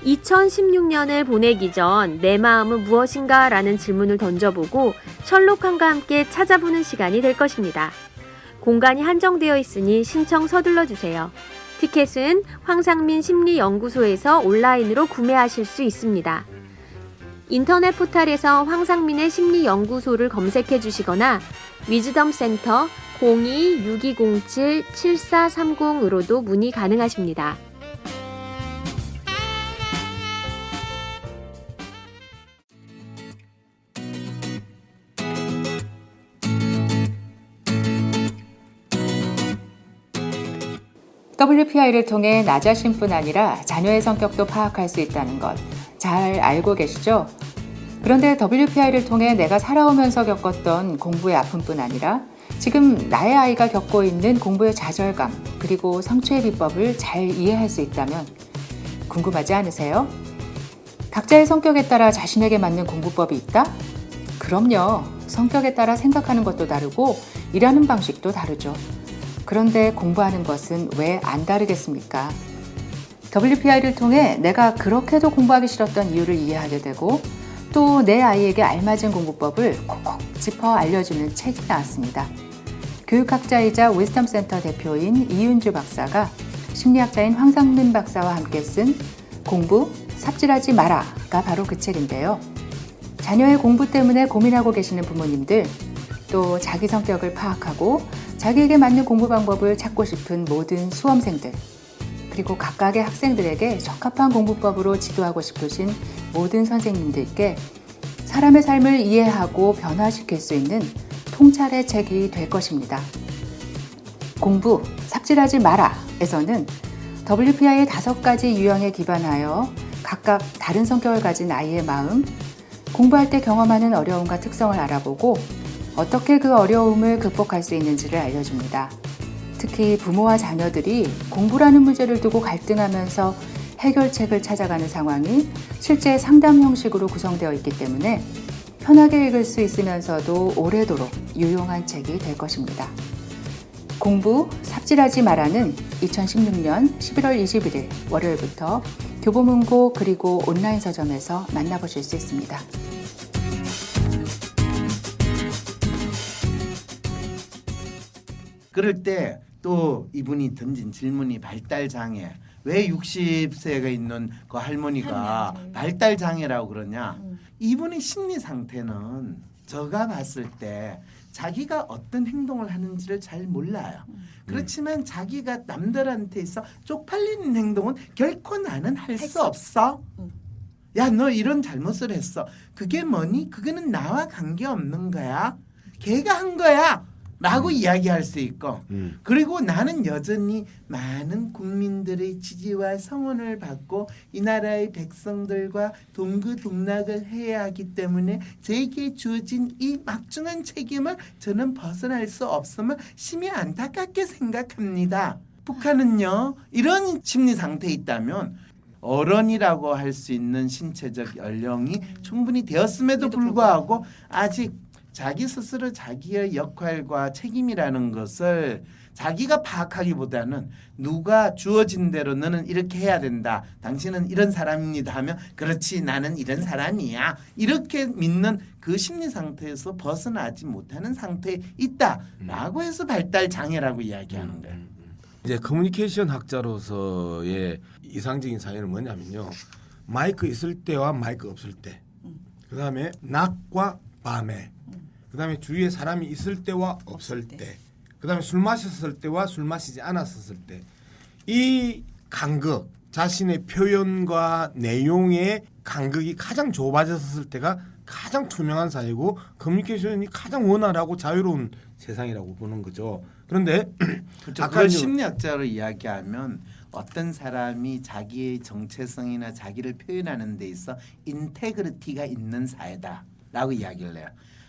2016년을 보내기 전 내 마음은 무엇인가 라는 질문을 던져보고 셜록황과 함께 찾아보는 시간이 될 것입니다. 공간이 한정되어 있으니 신청 서둘러 주세요. 티켓은 황상민 심리연구소에서 온라인으로 구매하실 수 있습니다. 인터넷 포털에서 황상민의 심리연구소를 검색해 주시거나 위즈덤센터 02-6207-7430으로도 문의 가능하십니다. WPI를 통해 나 자신뿐 아니라 자녀의 성격도 파악할 수 있다는 것 잘 알고 계시죠? 그런데 WPI를 통해 내가 살아오면서 겪었던 공부의 아픔뿐 아니라 지금 나의 아이가 겪고 있는 공부의 좌절감 그리고 성취의 비법을 잘 이해할 수 있다면 궁금하지 않으세요? 각자의 성격에 따라 자신에게 맞는 공부법이 있다? 그럼요. 성격에 따라 생각하는 것도 다르고 일하는 방식도 다르죠. 그런데 공부하는 것은 왜 안 다르겠습니까? WPI를 통해 내가 그렇게도 공부하기 싫었던 이유를 이해하게 되고 또 내 아이에게 알맞은 공부법을 콕콕 짚어 알려주는 책이 나왔습니다. 교육학자이자 위즈덤센터 대표인 이윤주 박사가 심리학자인 황상민 박사와 함께 쓴 공부, 삽질하지 마라가 바로 그 책인데요. 자녀의 공부 때문에 고민하고 계시는 부모님들, 또 자기 성격을 파악하고 자기에게 맞는 공부 방법을 찾고 싶은 모든 수험생들, 그리고 각각의 학생들에게 적합한 공부법으로 지도하고 싶으신 모든 선생님들께 사람의 삶을 이해하고 변화시킬 수 있는 통찰의 책이 될 것입니다. 공부, 삽질하지 마라에서는 WPI의 5가지 유형에 기반하여 각각 다른 성격을 가진 아이의 마음, 공부할 때 경험하는 어려움과 특성을 알아보고 어떻게 그 어려움을 극복할 수 있는지를 알려줍니다. 특히 부모와 자녀들이 공부라는 문제를 두고 갈등하면서 해결책을 찾아가는 상황이 실제 상담 형식으로 구성되어 있기 때문에 편하게 읽을 수 있으면서도 오래도록 유용한 책이 될 것입니다. 공부, 삽질하지 마라는 2016년 11월 21일 월요일부터 교보문고 그리고 온라인 서점에서 만나보실 수 있습니다. 그럴 때 또 이분이 던진 질문이 발달장애. 왜 60세가 있는 그 할머니가 발달장애라고 그러냐? 이분의 심리 상태는 제가 봤을 때 자기가 어떤 행동을 하는지를 잘 몰라요. 그렇지만 자기가 남들한테서 쪽팔리는 행동은 결코 나는 할 수 없어. 야, 너 이런 잘못을 했어. 그게 뭐니? 그거는 나와 관계없는 거야. 걔가 한 거야 라고 이야기할 수 있고 그리고 나는 여전히 많은 국민들의 지지와 성원을 받고 이 나라의 백성들과 동고동락을 해야 하기 때문에 저에게 주어진 이 막중한 책임을 저는 벗어날 수 없음을 심히 안타깝게 생각합니다. 북한은요 이런 심리 상태에 있다면 어른이라고 할 수 있는 신체적 연령이 충분히 되었음에도 불구하고 아직 자기 스스로 자기의 역할과 책임이라는 것을 자기가 파악하기보다는 누가 주어진 대로 너는 이렇게 해야 된다. 당신은 이런 사람입니다 하면 그렇지 나는 이런 사람이야. 이렇게 믿는 그 심리 상태에서 벗어나지 못하는 상태에 있다라고 해서 발달 장애라고 이야기하는 거예요. 이제 커뮤니케이션 학자로서의 이상적인 사회는 뭐냐면요. 마이크 있을 때와 마이크 없을 때. 그다음에 낮과 밤에. 그다음에 주위에 사람이 있을 때와 없을 때. 그다음에 술 마셨을 때와 술 마시지 않았을 때. 이 간극, 자신의 표현과 내용의 간극이 가장 좁아졌을 때가 가장 투명한 사회고 커뮤니케이션이 가장 원활하고 자유로운 세상이라고 보는 거죠. 그런데 그렇죠. 아까 그걸 이제 심리학자로 이야기하면 어떤 사람이 자기의 정체성이나 자기를 표현하는 데 있어 인테그리티가 있는 사회다라고 이야기를 해요.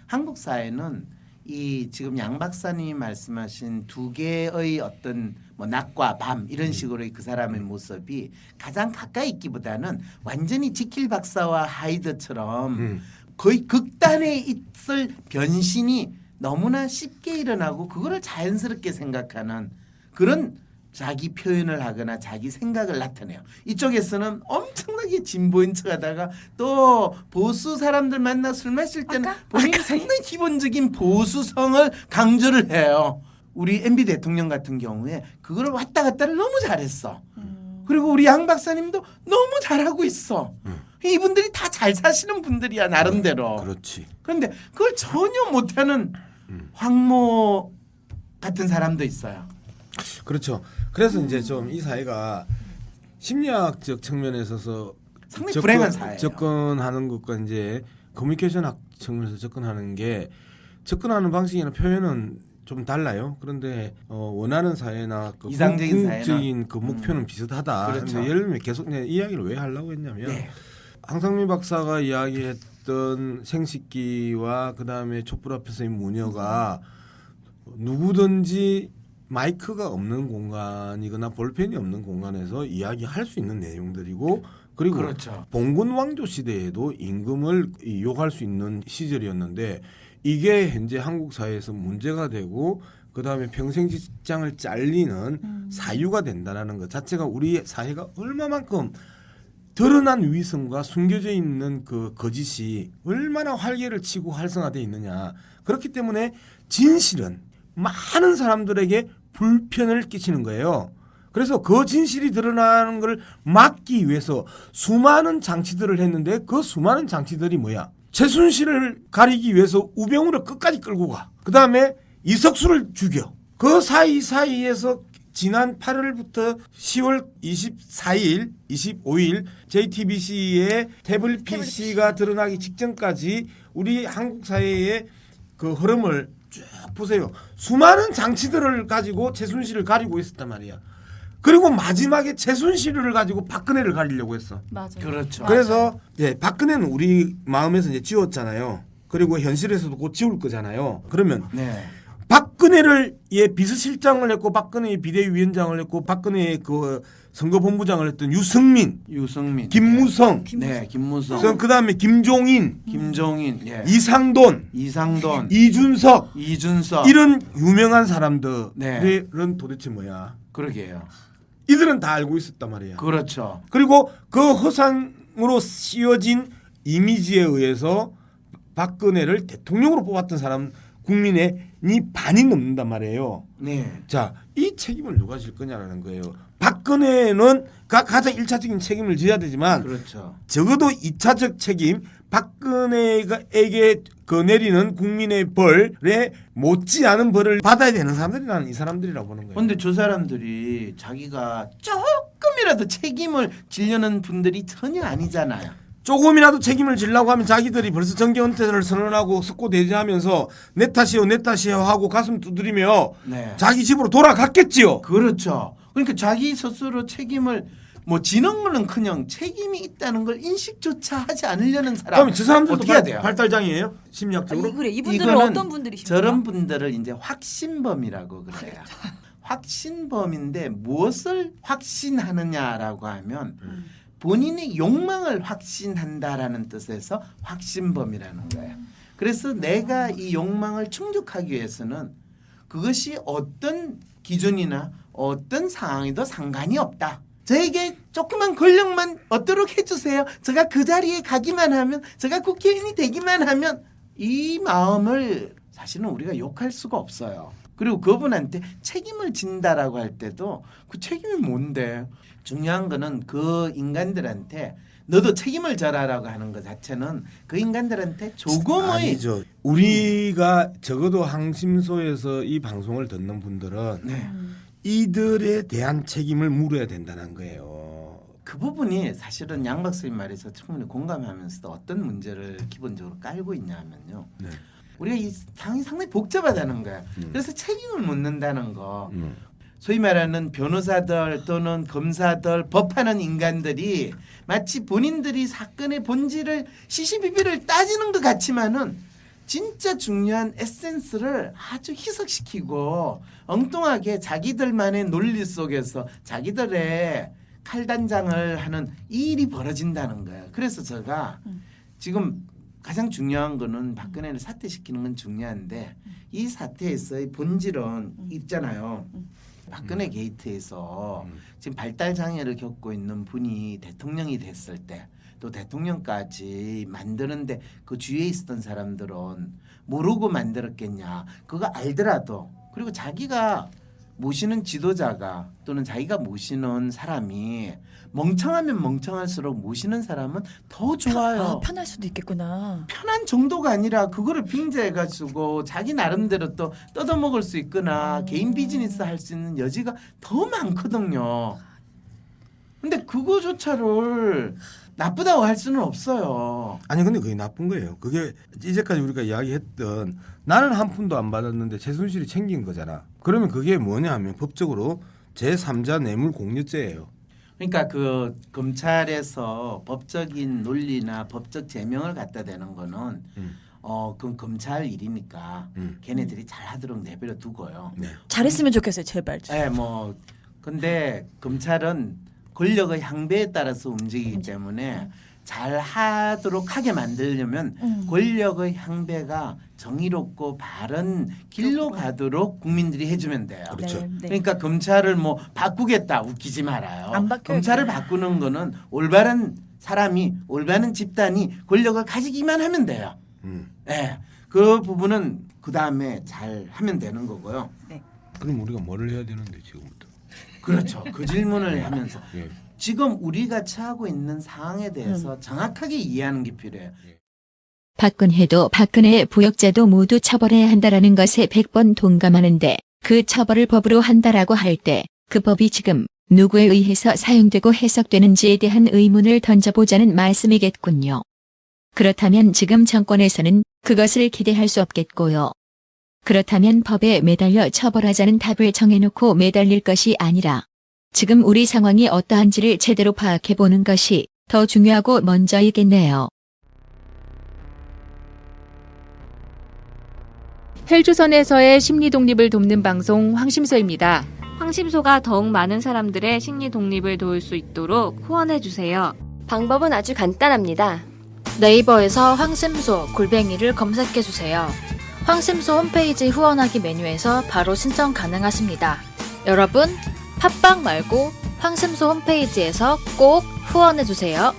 한국 사회는 이 지금 양 박사님이 말씀하신 두 개의 어떤 뭐 낮과 밤 이런 식으로의 그 사람의 모습이 가장 가까이 있기보다는 완전히 지킬 박사와 하이드처럼 거의 극단에 있을 변신이 너무나 쉽게 일어나고 그거를 자연스럽게 생각하는 그런 자기 표현을 하거나 자기 생각을 나타내요. 이쪽에서는 엄청나게 진보인 척하다가 또 보수 사람들 만나 술 마실 때는 본인이 상당히 기본적인 보수성을 강조를 해요. 우리 MB 대통령 같은 경우에 그거를 왔다 갔다를 너무 잘했어. 그리고 우리 양 박사님도 너무 잘하고 있어. 이분들이 다 잘 사시는 분들이야 나름대로. 그렇지. 그런데 그걸 전혀 못하는 황모 같은 사람도 있어요. 그렇죠. 그래서 이제 좀 이 사회가 심리학적 측면에 있어서 상당히 불행한 사회예요. 접근하는 것과 이제 커뮤니케이션학 측면에서 접근하는 게 접근하는 방식이나 표현은 좀 달라요. 그런데 원하는 사회나 그 이상적인 궁극적인 그 목표는 비슷하다. 그렇죠. 근데 예를 들면 계속 내 이야기를 왜 하려고 했냐면 황상민 박사가 이야기했던 생식기와 그다음에 촛불 앞에서의 무녀가 누구든지 마이크가 없는 공간이거나 볼펜이 없는 공간에서 이야기할 수 있는 내용들이고 그리고 그렇죠. 봉건 왕조 시대에도 임금을 요구할 수 있는 시절이었는데 이게 현재 한국 사회에서 문제가 되고 그다음에 평생 직장을 잘리는 사유가 된다는 것 자체가 우리 사회가 얼마만큼 드러난 위선과 숨겨져 있는 그 거짓이 얼마나 활개를 치고 활성화되어 있느냐. 그렇기 때문에 진실은 많은 사람들에게 불편을 끼치는 거예요. 그래서 그 진실이 드러나는 걸 막기 위해서 수많은 장치들을 했는데 그 수많은 장치들이 뭐야? 최순실을 가리기 위해서 우병우를 끝까지 끌고 가. 그다음에 이석수를 죽여. 그 사이에서 지난 8월부터 10월 24일, 25일 JTBC의 태블릿 PC가 드러나기 직전까지 우리 한국 사회의 그 흐름을 쭉 보세요. 수많은 장치들을 가지고 최순실을 가리고 있었단 말이야. 그리고 마지막에 최순실을 가지고 박근혜를 가리려고 했어. 맞아요. 그렇죠. 그래서 예, 박근혜는 우리 마음에서 이제 지웠잖아요. 그리고 현실에서도 곧 지울 거잖아요. 그러면 네. 박근혜를 비서실장을 했고 박근혜의 비대위원장을 했고 박근혜의 그 선거본부장을 했던 유승민, 김무성, 네, 김무성. 그다음에 김종인, 예. 이상돈, 이준석 이런 유명한 사람들은 네. 도대체 뭐야? 그러게요. 이들은 다 알고 있었단 말이야. 그렇죠. 그리고 그 허상으로 씌워진 이미지에 의해서 박근혜를 대통령으로 뽑았던 사람 국민의 반이 넘는단 말이에요. 네. 자, 이 책임을 누가 질 거냐라는 거예요. 박근혜는 가장 1차적인 책임을 져야 되지만 그렇죠. 적어도 2차적 책임 박근혜에게 그 내리는 국민의 벌에 못지않은 벌을 받아야 되는 사람들이 나는 이 사람들이라고 보는 거예요. 그런데 저 사람들이 자기가 조금이라도 책임을 지려는 분들이 전혀 아니잖아요. 조금이라도 책임을 지려고 하면 자기들이 벌써 정계 은퇴를 선언하고 석고대죄하면서 내 탓이요 하고 가슴 두드리며 네. 자기 집으로 돌아갔겠지요. 그렇죠. 그러니까 자기 스스로 책임을 뭐 지는 거는커녕 책임이 있다는 걸 인식조차 하지 않으려는 사람. 그럼 저 사람들도 어떻게 해야 돼요? 발달장애예요? 심리학적으로? 그래 이분들은 이거는 어떤 분들이십니까? 저런 분들을 이제 확신범이라고 그래요. 확신범인데 무엇을 확신하느냐라고 하면 본인의 욕망을 확신한다라는 뜻에서 확신범이라는 거예요. 그래서 내가 이 욕망을 충족하기 위해서는 그것이 어떤 기준이나 어떤 상황에도 상관이 없다. 저에게 조그만 권력만 얻도록 해주세요. 제가 그 자리에 가기만 하면, 제가 국회의원이 되기만 하면, 이 마음을 사실은 우리가 욕할 수가 없어요. 그리고 그분한테 책임을 진다라고 할 때도 그 책임이 뭔데? 중요한 거는 그 인간들한테 너도 책임을 져라라고 하는 것 자체는 그 인간들한테 조금의 아니죠. 우리가 적어도 항심소에서 이 방송을 듣는 분들은 네. 이들에 대한 책임을 물어야 된다는 거예요. 그 부분이 사실은 양 박사님 말에서 충분히 공감하면서도 어떤 문제를 기본적으로 깔고 있냐면요. 네. 우리가 이 상황이 상당히 복잡하다는 거야. 그래서 책임을 묻는다는 거. 소위 말하는 변호사들 또는 검사들, 법하는 인간들이 마치 본인들이 사건의 본질을 시시비비를 따지는 것 같지만은 진짜 중요한 에센스를 아주 희석시키고 엉뚱하게 자기들만의 논리 속에서 자기들의 칼단장을 하는 이 일이 벌어진다는 거예요. 그래서 제가 지금 가장 중요한 거는 박근혜를 사퇴시키는 건 중요한데 이 사태에서의 본질은 있잖아요. 박근혜 게이트에서 지금 발달 장애를 겪고 있는 분이 대통령이 됐을 때 또 대통령까지 만드는데 그 주위에 있었던 사람들은 모르고 만들었겠냐. 그거 알더라도 그리고 자기가 모시는 지도자가 또는 자기가 모시는 사람이 멍청하면 멍청할수록 모시는 사람은 더 좋아요. 편할 수도 있겠구나. 편한 정도가 아니라 그거를 빙자해가지고 자기 나름대로 또 뜯어먹을 수 있거나 개인 비즈니스 할 수 있는 여지가 더 많거든요. 근데 그거조차를 나쁘다고 할 수는 없어요. 아니 근데 그게 나쁜 거예요. 그게 이제까지 우리가 이야기했던 나는 한 푼도 안 받았는데 최순실이 챙긴 거잖아. 그러면 그게 뭐냐 하면 법적으로 제3자 뇌물 공유죄예요. 그러니까 그 검찰에서 법적인 논리나 법적 제명을 갖다 대는 거는 그건 검찰 일이니까 걔네들이 잘하도록 내버려 두고요. 네. 잘했으면 좋겠어요, 제발. 네, 뭐 근데 검찰은 권력의 향배에 따라서 움직이기 때문에 잘 하도록 하게 만들려면 권력의 향배가 정의롭고 바른 길로 가도록 국민들이 해주면 돼요. 그렇죠. 네. 그러니까 검찰을 뭐 바꾸겠다 웃기지 말아요. 안 바뀌어요. 검찰을 바꾸는 거는 올바른 사람이 올바른 집단이 권력을 가지기만 하면 돼요. 네, 그 부분은 그 다음에 잘 하면 되는 거고요. 네. 그럼 우리가 뭘 해야 되는데 지금부터? 그렇죠. 그 질문을 하면서 예. 지금 우리가 처하고 있는 상황에 대해서 정확하게 이해하는 게 필요해요. 박근혜도 박근혜의 부역자도 모두 처벌해야 한다라는 것에 100번 동감하는데 그 처벌을 법으로 한다라고 할 때 그 법이 지금 누구에 의해서 사용되고 해석되는지에 대한 의문을 던져보자는 말씀이겠군요. 그렇다면 지금 정권에서는 그것을 기대할 수 없겠고요. 그렇다면 법에 매달려 처벌하자는 답을 정해놓고 매달릴 것이 아니라 지금 우리 상황이 어떠한지를 제대로 파악해보는 것이 더 중요하고 먼저이겠네요. 헬조선에서의 심리 독립을 돕는 방송 황심소입니다. 황심소가 더욱 많은 사람들의 심리 독립을 도울 수 있도록 후원해주세요. 방법은 아주 간단합니다. 네이버에서 황심소 골뱅이를 검색해주세요. 황심소 홈페이지 후원하기 메뉴에서 바로 신청 가능하십니다. 여러분, 팟빵 말고 황심소 홈페이지에서 꼭 후원해주세요.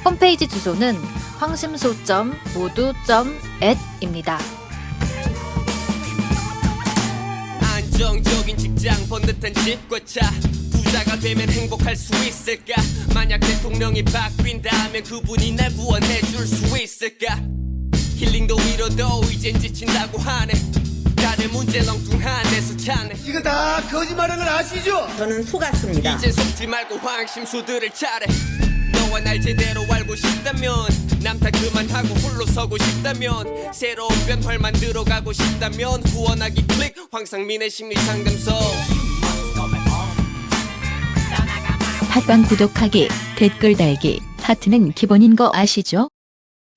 홈페이지 주소는 황심소.modu.at입니다. 안정적인 직장, 번듯한 집과 차, 부자가 되면 행복할 수 있을까? 만약 대통령이 바뀐다면 그분이 날 구원해 줄 수 있을까? 힐링도 위로도 이젠 지친다고 하네. 다들 문제 엉뚱한데 수차네. 이거 다 거짓말인 걸 아시죠? 저는 속았습니다. 이젠 속지 말고 황심소들을 차례. 너와 날 제대로 알고 싶다면 남탓 그만하고 홀로 서고 싶다면 새로운 변화를 만들어가고 싶다면 후원하기 클릭 황상민의 심리상담소. 팟빵 구독하기, 댓글 달기, 하트는 기본인 거 아시죠?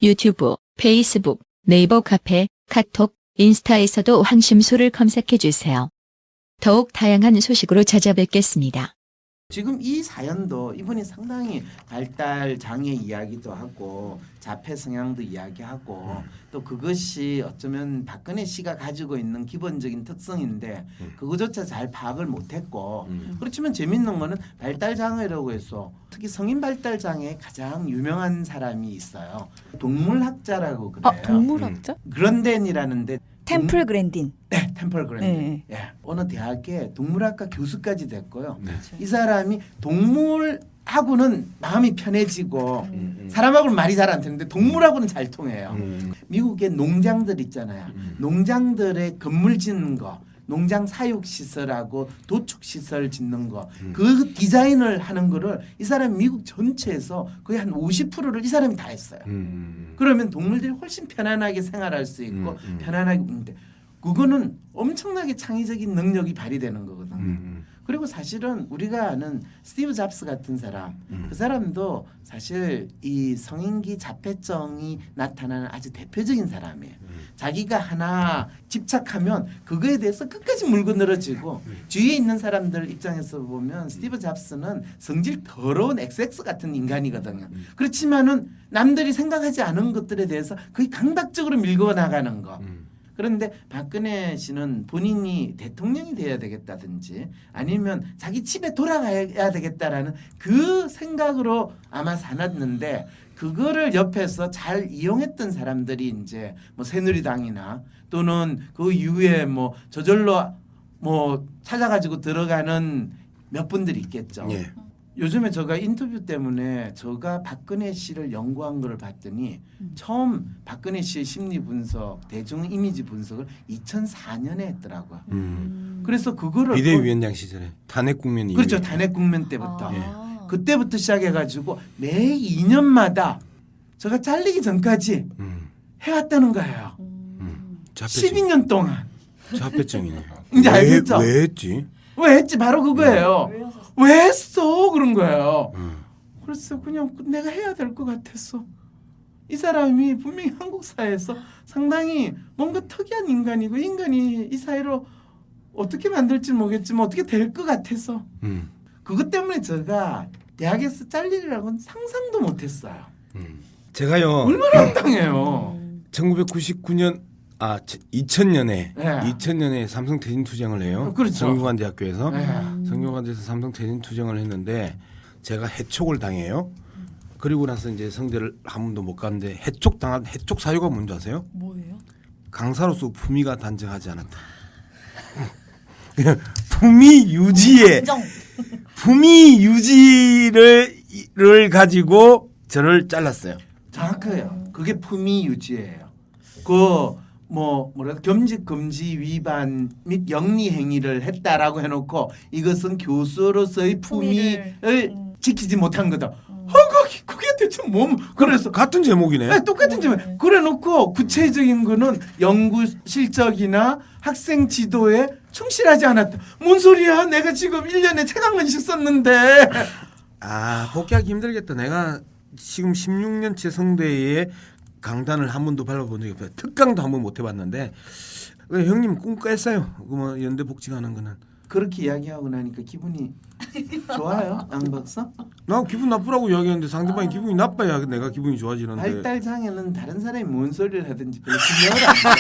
유튜브, 페이스북, 네이버 카페, 카톡, 인스타에서도 황심소를 검색해주세요. 더욱 다양한 소식으로 찾아뵙겠습니다. 지금 이 사연도 이분이 상당히 발달 장애 이야기도 하고 자폐 성향도 이야기하고 또 그것이 어쩌면 박근혜 씨가 가지고 있는 기본적인 특성인데 그거조차 잘 파악을 못했고 그렇지만 재밌는 거는 발달 장애라고 해서 특히 성인 발달 장애에 가장 유명한 사람이 있어요. 동물학자라고 그래요. 동물학자? 그런덴이라는데 템플 그랜딘. 네, 템플 그랜딘. 네. 예, 어느 대학의 동물학과 교수까지 됐고요. 이 사람이 동물하고는 마음이 편해지고 사람하고는 말이 잘 안 통하는데 동물하고는 잘 통해요. 미국의 농장들 있잖아요. 농장들의 건물 짓는 거, 농장 사육 시설하고 도축 시설 짓는 거, 그 디자인을 하는 거를 이 사람이 미국 전체에서 거의 한 50%를 이 사람이 다 했어요. 그러면 동물들이 훨씬 편안하게 생활할 수 있고 편안하게 있는데 그거는 엄청나게 창의적인 능력이 발휘되는 거거든요. 그리고 사실은 우리가 아는 스티브 잡스 같은 사람, 그 사람도 사실 이 성인기 자폐증이 나타나는 아주 대표적인 사람이에요. 자기가 하나 집착하면 그거에 대해서 끝까지 물고 늘어지고 주위에 있는 사람들 입장에서 보면 스티브 잡스는 성질 더러운 XX 같은 인간이거든요. 그렇지만은 남들이 생각하지 않은 것들에 대해서 거의 강박적으로 밀고 나가는 거. 그런데 박근혜 씨는 본인이 대통령이 돼야 되겠다든지 아니면 자기 집에 돌아가야 되겠다라는 그 생각으로 아마 살았는데 그거를 옆에서 잘 이용했던 사람들이 이제 뭐 새누리당이나 또는 그 이후에 뭐 저절로 뭐 찾아가지고 들어가는 몇 분들이 있겠죠. 예. 요즘에 제가 인터뷰 때문에 제가 박근혜 씨를 연구한 걸 봤더니 처음 박근혜 씨의 심리 분석, 대중 이미지 분석을 2004년에 했더라고요. 그래서 그거를 비대위원장 시절에 탄핵 국면 이후에. 그렇죠. 탄핵 국면 때부터. 예. 그때부터 시작해가지고 매 2년마다 제가 잘리기 전까지 해왔다는 거예요. 자폐증. 12년 동안. 자폐증이네. 이제 알겠죠? 왜 했지? 왜 했지? 바로 그거예요. 왜 했어? 그런 거예요. 그래서 그냥 내가 해야 될 것 같았어. 이 사람이 분명히 한국 사회에서 상당히 뭔가 특이한 인간이고 인간이 이 사회로 어떻게 만들지 모르겠지만 어떻게 될 것 같아서 그것 때문에 제가 대학에서 잘리라고는 상상도 못했어요. 제가요. 얼마나 황당해요. 1999년 2000년에 네. 2000년에 삼성 태진 투쟁을 해요. 그렇죠. 성균관대학교에서 네. 성균관대에서 삼성 태진 투쟁을 했는데 제가 해촉을 당해요. 그리고 나서 이제 성대를 한 번도 못 갔는데 해촉 사유가 뭔지 아세요? 뭐예요? 강사로서 품위가 단정하지 않았다. 품위 유지에 품위 유지를 가지고 저를 잘랐어요. 정확해요. 그게 품위 유지예요. 그 뭐라 겸직 금지 위반 및 영리 행위를 했다라고 해놓고 이것은 교수로서의 품위를 지키지 못한 거다. 그게 대체 그래서 같은 제목이네요. 네, 똑같은 제목. 그래놓고 구체적인 거는 연구 실적이나 학생 지도에 충실하지 않았다. 뭔 소리야? 내가 지금 1년에 책 한 권씩 썼는데. 복귀하기 힘들겠다. 내가 지금 16년째 성대에 강단을 한 번도 밟아본 적이 없어요. 특강도 한 번 못 해봤는데 형님 꿈 깼어요. 뭐 연대 복직하는 거는. 그렇게 이야기하고 나니까 기분이 좋아요, 양 박사? 나 기분 나쁘라고 이야기하는데 상대방이 기분이 나빠야 내가 기분이 좋아지는데. 발달 장애는 다른 사람이 뭔 소리를 하든지 별로 신경을 안 써요.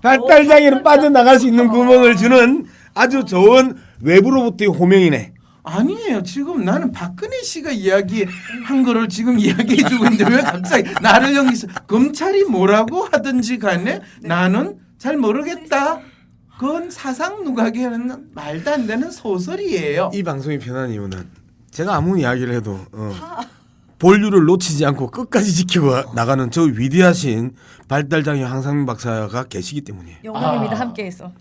발달 장애는 빠져나갈 수 있는 구멍을 주는 아주 좋은 외부로부터의 호명이네. 아니에요. 지금 나는 박근혜 씨가 이야기한 거를 지금 이야기해주고 있는데 왜 갑자기 나를 연기해서 검찰이 뭐라고 하든지 간에 나는 잘 모르겠다. 그건 사상 누각이 하는 말도 안 되는 소설이에요. 이 방송이 편한 이유는 제가 아무 이야기를 해도 본류를 놓치지 않고 끝까지 지키고 나가는 저 위대하신 발달장애 황상민 박사가 계시기 때문이에요. 영광입니다. 함께해서.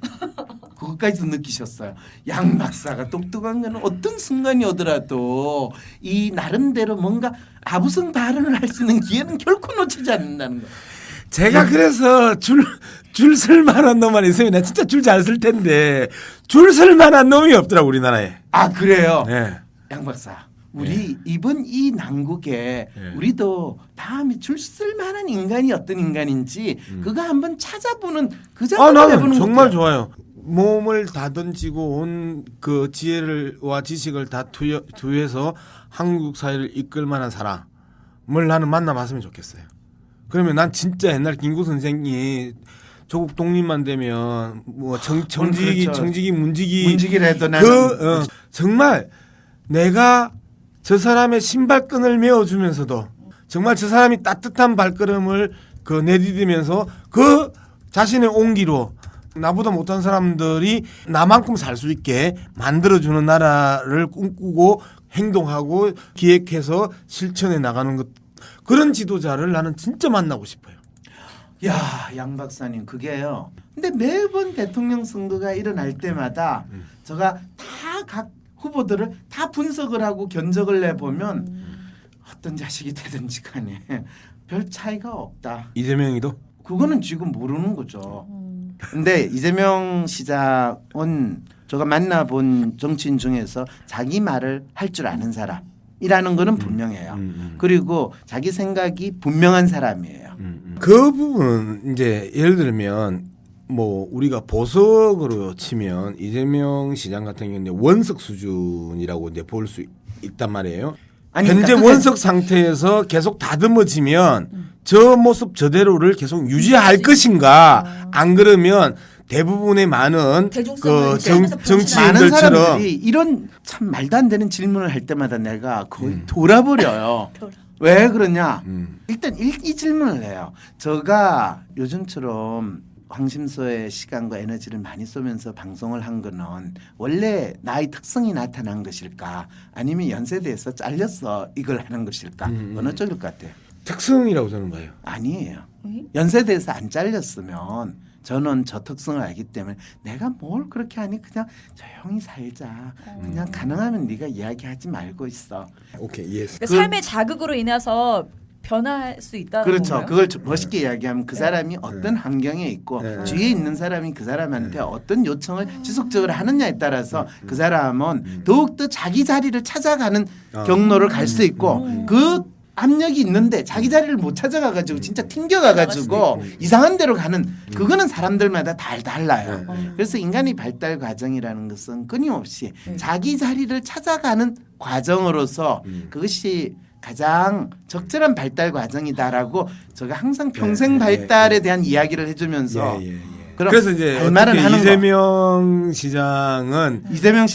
그것까지도 느끼셨어요. 양 박사가 똑똑한 거는 어떤 순간이 오더라도 이 나름대로 뭔가 아부성 발언을 할 수 있는 기회는 결코 놓치지 않는다는 거. 제가 그래서 줄 쓸 만한 놈만 있으면 나 진짜 줄 잘 쓸 텐데 줄 쓸 만한 놈이 없더라고 우리나라에. 아 그래요? 네. 양 박사. 우리 이번 이 난국에 우리도 다음에 줄 쓸 만한 인간이 어떤 인간인지 그거 한번 찾아보는 그 작업을 나는 해보는 정말 것도 좋아요. 몸을 다 던지고 온 그 지혜와 지식을 다 투여해서 한국 사회를 이끌 만한 사람을 나는 만나봤으면 좋겠어요. 그러면 난 진짜 옛날 김구 선생이 조국 독립만 되면 뭐 정직이 그렇죠. 문직이를 해도 나는 정말 내가 저 사람의 신발끈을 메어주면서도 정말 저 사람이 따뜻한 발걸음을 그 내디디면서 그 자신의 온기로 나보다 못한 사람들이 나만큼 살 수 있게 만들어주는 나라를 꿈꾸고 행동하고 기획해서 실천해 나가는 것 그런 지도자를 나는 진짜 만나고 싶어요. 야, 양 박사님 그게요. 근데 매번 대통령 선거가 일어날 때마다 제가 다 각 후보들을 다 분석을 하고 견적을 내보면 어떤 자식이 되든지 간에 별 차이가 없다. 이재명이도? 그거는 지금 모르는 거죠. 근데 이재명 시장은 제가 만나본 정치인 중에서 자기 말을 할 줄 아는 사람이라는 거는 분명해요. 그리고 자기 생각이 분명한 사람이에요. 그 부분 이제 예를 들면 뭐 우리가 보석으로 치면 이재명 시장 같은 경우는 원석 수준이라고 이제 볼 수 있단 말이에요. 아니, 현재 그러니까 원석 상태에서 계속 다듬어지면 저 모습 저대로를 계속 유지할 것인가 안 그러면 대부분의 많은 그 많은 정치인들처럼 사람들이 이런 참 말도 안 되는 질문을 할 때마다 내가 거의 돌아버려요. 왜 그러냐? 일단 이 질문을 해요. 제가 요즘처럼 황심소의 시간과 에너지를 많이 쏘면서 방송을 한 거는 원래 나의 특성이 나타난 것일까? 아니면 연세대에서 잘렸어 이걸 하는 것일까? 어느 쪽일 것 같아요? 특성이라고 저는 봐요. 아니에요. 연세대에서 안 잘렸으면 저는 저 특성을 알기 때문에 내가 뭘 그렇게 하니 그냥 조용히 살자. 그냥 가능하면 네가 이야기하지 말고 있어. 오케이, 예스. 그러니까 삶의 자극으로 인해서 변할 수 있다는 그렇죠. 건가요? 그걸 멋있게 이야기하면 그 사람이 어떤 환경에 있고 뒤에 있는 사람이 그 사람한테 어떤 요청을 지속적으로 하느냐에 따라서 그 사람은 더욱더 자기 자리를 찾아가는 경로를 갈 수 있고 그 압력이 있는데 자기 자리를 못 찾아가가지고 진짜 튕겨가가지고 이상한 데로 가는 그거는 사람들마다 다 달라요. 그래서 인간의 발달 과정이라는 것은 끊임없이 자기 자리를 찾아가는 과정으로서 그것이 가장 적절한 발달 과정이다라고 제가 항상 평생 발달에 대한 이야기를 해주면서 그래서 이제 이재명 시장은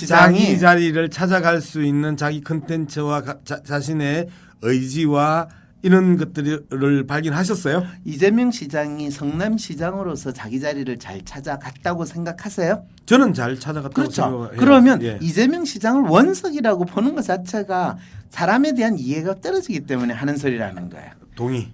자기 자리를 찾아갈 수 있는 자기 컨텐츠와 자신의 의지와 이런 것들을 발견하셨어요? 이재명 시장이 성남시장으로서 자기 자리를 잘 찾아갔다고 생각하세요? 저는 잘 찾아갔다고 그렇죠. 생각해요. 그러면 이재명 시장을 원석이라고 보는 것 자체가 사람에 대한 이해가 떨어지기 때문에 하는 소리라는 거예요. 동의.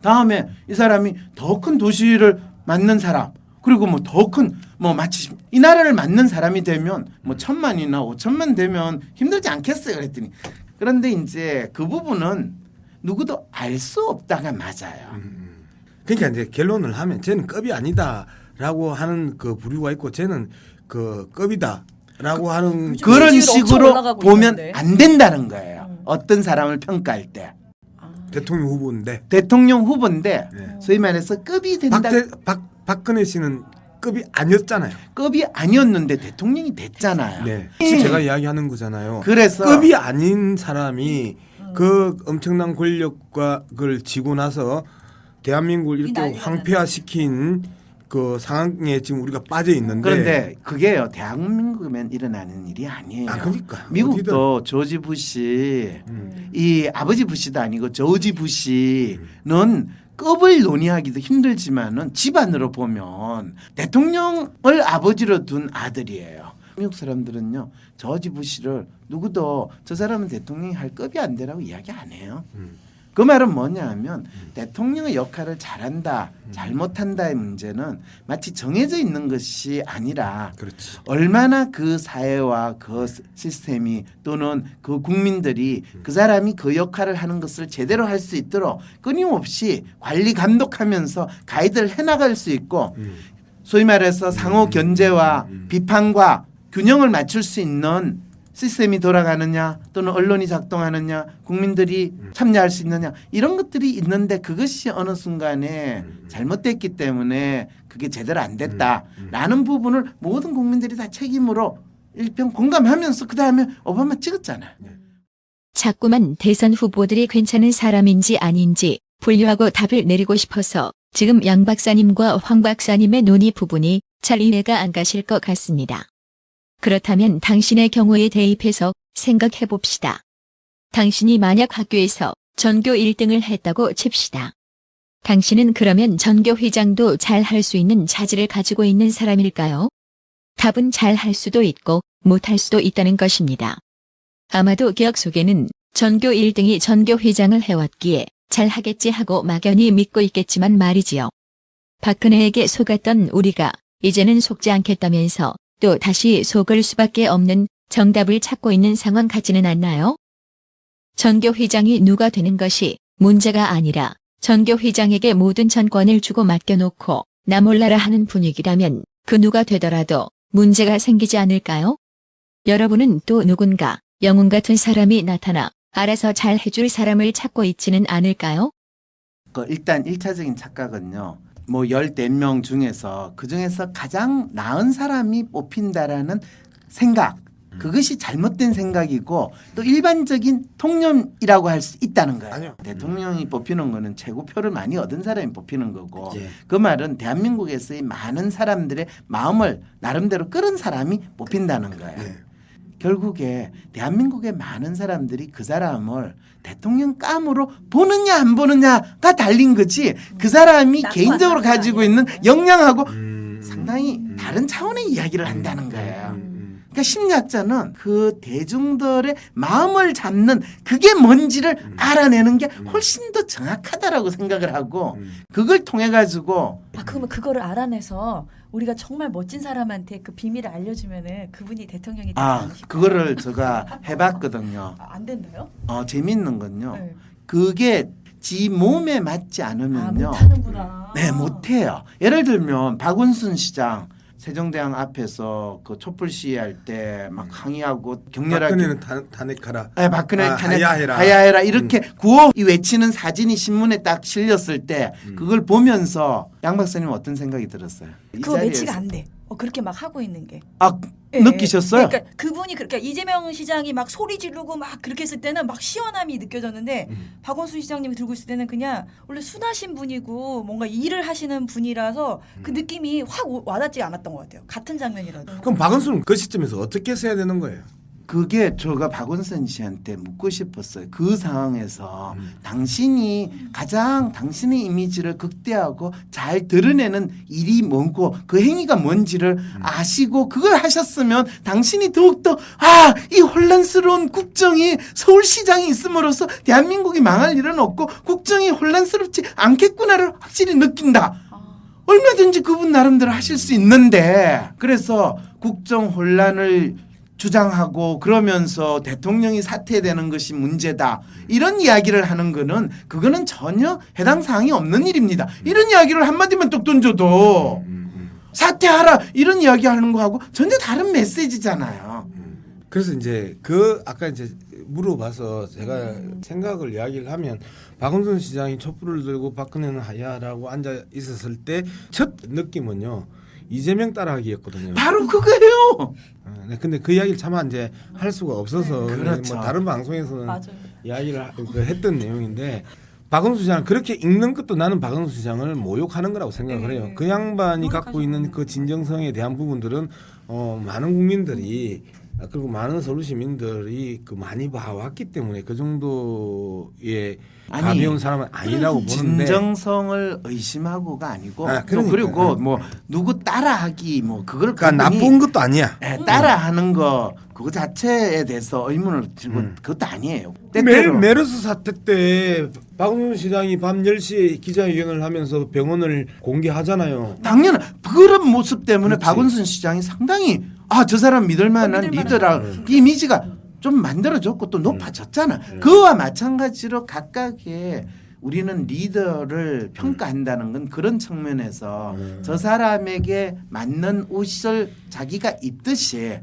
다음에 이 사람이 더 큰 도시를 맡는 사람 그리고 뭐 더 큰 뭐 마치 이 나라를 맡는 사람이 되면 뭐 1,000만이나 5천만 되면 힘들지 않겠어요 그랬더니 그런데 이제 그 부분은 누구도 알 수 없다가 맞아요. 그러니까 이제 결론을 하면 쟤는 급이 아니다라고 하는 그 부류가 있고 쟤는 그 급이다라고 하는 그런 식으로 보면 안 된다는 거예요. 어떤 사람을 평가할 때. 대통령 후보인데. 대통령 후보인데 소위 말해서 급이 된다. 박근혜 씨는 급이 아니었잖아요. 급이 아니었는데 대통령이 됐잖아요. 네. 제가 이야기하는 거잖아요. 그래서 급이 아닌 사람이 그 엄청난 권력과 그걸 지고 나서 대한민국을 이렇게 황폐화시킨 그 상황에 지금 우리가 빠져 있는데 그런데 그게요 대한민국에만 일어나는 일이 아니에요. 그러니까 미국도 조지 부시 이 아버지 부시도 아니고 조지 부시는 급을 논의하기도 힘들지만은 집안으로 보면 대통령을 아버지로 둔 아들이에요. 미국 사람들은요 조지 부시를 누구도 저 사람은 대통령이 할 급이 안 되라고 이야기 안 해요. 그 말은 뭐냐 하면 대통령의 역할을 잘한다, 잘못한다의 문제는 마치 정해져 있는 것이 아니라 그렇지. 얼마나 그 사회와 그 시스템이 또는 그 국민들이 그 사람이 그 역할을 하는 것을 제대로 할 수 있도록 끊임없이 관리 감독하면서 가이드를 해나갈 수 있고 소위 말해서 상호 견제와 비판과 균형을 맞출 수 있는 시스템이 돌아가느냐 또는 언론이 작동하느냐 국민들이 참여할 수 있느냐 이런 것들이 있는데 그것이 어느 순간에 잘못됐기 때문에 그게 제대로 안 됐다라는 부분을 모든 국민들이 다 책임으로 일평 공감하면서 그다음에 오바마 찍었잖아요. 자꾸만 대선 후보들이 괜찮은 사람인지 아닌지 분류하고 답을 내리고 싶어서 지금 양 박사님과 황 박사님의 논의 부분이 잘 이해가 안 가실 것 같습니다. 그렇다면 당신의 경우에 대입해서 생각해 봅시다. 당신이 만약 학교에서 전교 1등을 했다고 칩시다. 당신은 그러면 전교 회장도 잘 할 수 있는 자질을 가지고 있는 사람일까요? 답은 잘 할 수도 있고 못할 수도 있다는 것입니다. 아마도 기억 속에는 전교 1등이 전교 회장을 해왔기에 잘 하겠지 하고 막연히 믿고 있겠지만 말이지요. 박근혜에게 속았던 우리가 이제는 속지 않겠다면서 또 다시 속을 수밖에 없는 정답을 찾고 있는 상황 같지는 않나요? 전교 회장이 누가 되는 것이 문제가 아니라 전교 회장에게 모든 전권을 주고 맡겨놓고 나 몰라라 하는 분위기라면 그 누가 되더라도 문제가 생기지 않을까요? 여러분은 또 누군가 영웅 같은 사람이 나타나 알아서 잘 해줄 사람을 찾고 있지는 않을까요? 일단 1차적인 착각은요. 뭐 14명 중에서 그중에서 가장 나은 사람이 뽑힌다라는 생각 그것이 잘못된 생각이고 또 일반적인 통념이라고 할 수 있다는 거예요. 아니요. 대통령이 뽑히는 거는 최고표를 많이 얻은 사람이 뽑히는 거고 예. 그 말은 대한민국에서의 많은 사람들의 마음을 나름대로 끌은 사람이 뽑힌다는 거예요. 예. 결국에 대한민국의 많은 사람들이 그 사람을 대통령감으로 보느냐 안 보느냐가 달린 거지 그 사람이 개인적으로 가지고 있는 역량하고 상당히 다른 차원의 이야기를 한다는 거예요. 그러니까 심리학자는 그 대중들의 마음을 잡는 그게 뭔지를 알아내는 게 훨씬 더 정확하다라고 생각을 하고 그걸 통해 가지고 그러면 그거를 알아내서 우리가 정말 멋진 사람한테 그 비밀을 알려주면은 그분이 대통령이 되는 그거를 제가 해봤거든요. 안 된다요? 재밌는 건요. 네. 그게 지 몸에 맞지 않으면요. 못하는구나. 네, 못해요. 예를 들면 박원순 시장 세종대왕 앞에서 그 촛불 시위할 때 막 항의하고 격렬하게 박근혜는 탄핵하라. 네, 박근혜 탄핵 하야해라. 하야해라 이렇게 구호 외치는 사진이 신문에 딱 실렸을 때 그걸 보면서 양 박사님 어떤 생각이 들었어요? 이 그거 자리에서- 매치가 안 돼. 그렇게 막 하고 있는 게. 예, 느끼셨어요? 그러니까 그분이 그러니까 이재명 시장이 막 소리 지르고 막 그렇게 했을 때는 막 시원함이 느껴졌는데 박원순 시장님이 들고 있을 때는 그냥 원래 순하신 분이고 뭔가 일을 하시는 분이라서 그 느낌이 확 와닿지 않았던 것 같아요. 같은 장면이라도. 그럼 박원순은 그 시점에서 어떻게 써야 되는 거예요? 그게 제가 박원순 씨한테 묻고 싶었어요. 그 상황에서 당신이 가장 당신의 이미지를 극대화하고 잘 드러내는 일이 뭐고 그 행위가 뭔지를 아시고 그걸 하셨으면 당신이 더욱더 이 혼란스러운 국정이 서울시장이 있음으로써 대한민국이 망할 일은 없고 국정이 혼란스럽지 않겠구나를 확실히 느낀다. 얼마든지 그분 나름대로 하실 수 있는데 그래서 국정 혼란을 주장하고 그러면서 대통령이 사퇴되는 것이 문제다. 이런 이야기를 하는 거는 그거는 전혀 해당 사항이 없는 일입니다. 이런 이야기를 한마디만 뚝 던져도 사퇴하라 이런 이야기 하는 거하고 전혀 다른 메시지잖아요. 그래서 이제 아까 이제 물어봐서 제가 생각을 이야기를 하면 박원순 시장이 촛불을 들고 박근혜는 하야라고 앉아 있었을 때 첫 느낌은요. 이재명 따라하기였거든요. 바로 그거예요. 네, 근데 그 이야기를 차마 이제 할 수가 없어서 그렇죠. 뭐 다른 방송에서는 맞아요. 이야기를 했던 내용인데 박원순 시장 그렇게 읽는 것도 나는 박원순 시장을 모욕하는 거라고 생각을 해요. 그 양반이 갖고 있는 그 진정성에 대한 부분들은 많은 국민들이 그리고 많은 서울 시민들이 그 많이 봐왔기 때문에 그 정도의 가벼운 사람은 아니라고 보는데 진정성을 의심하고가 아니고 또 그러니까. 그리고 뭐 누구 따라하기 뭐 그걸 그러니까 나쁜 것도 아니야. 따라하는 거 그거 자체에 대해서 의문을 들고 그것도 아니에요. 메르스 사태 때 박원순 시장이 밤 10시에 기자회견을 하면서 병원을 공개하잖아요. 당연한 그런 모습 때문에 그렇지. 박원순 시장이 상당히 저 사람 믿을 만한 리더라 이미지가 좀 만들어졌고 또 높아졌잖아. 그와 마찬가지로 각각의 우리는 리더를 평가한다는 건 그런 측면에서 저 사람에게 맞는 옷을 자기가 입듯이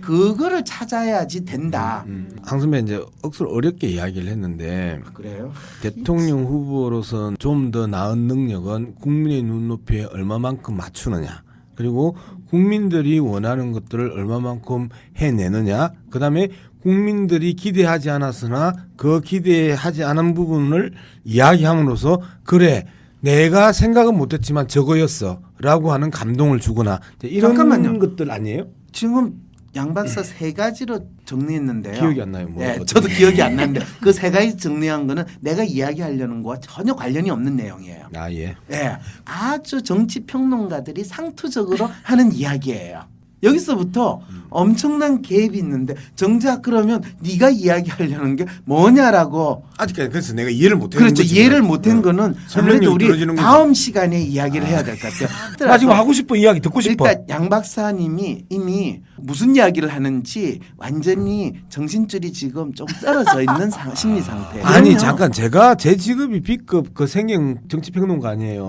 그거를 찾아야지 된다. 한 선배 이제 억수로 어렵게 이야기를 했는데 그래요? 대통령 후보로선 좀 더 나은 능력은 국민의 눈높이에 얼마만큼 맞추느냐. 그리고 국민들이 원하는 것들을 얼마만큼 해내느냐. 그다음에 국민들이 기대하지 않았으나 그 기대하지 않은 부분을 이야기함으로써 그래 내가 생각은 못했지만 저거였어 라고 하는 감동을 주거나 이런 잠깐만요. 것들 아니에요? 지금 양 박사 세 가지로 정리했는데요. 기억이 안 나요. 뭐 네, 저도 기억이 안 나는데 그 세 가지 정리한 거는 내가 이야기하려는 거와 전혀 관련이 없는 내용이에요. 아 예. 네, 아주 정치 평론가들이 상투적으로 하는 이야기예요. 여기서부터 엄청난 갭이 있는데 정작 그러면 네가 이야기하려는 게 뭐냐라고 아직까지 그래서 내가 이해를 못한 그렇죠. 거지. 이해를 못한 거는 설명이 아무래도 우리 떨어지는 거죠. 다음 시간에 이야기를 해야 될 것 같아요. 나 지금 하고 싶은 이야기 듣고 싶어. 일단 양 박사님이 이미 무슨 이야기를 하는지 완전히 정신줄이 지금 좀 떨어져 있는 심리 상태예요. 아니 잠깐 제가 제 직업이 B급 그 생경 정치평론가 아니에요.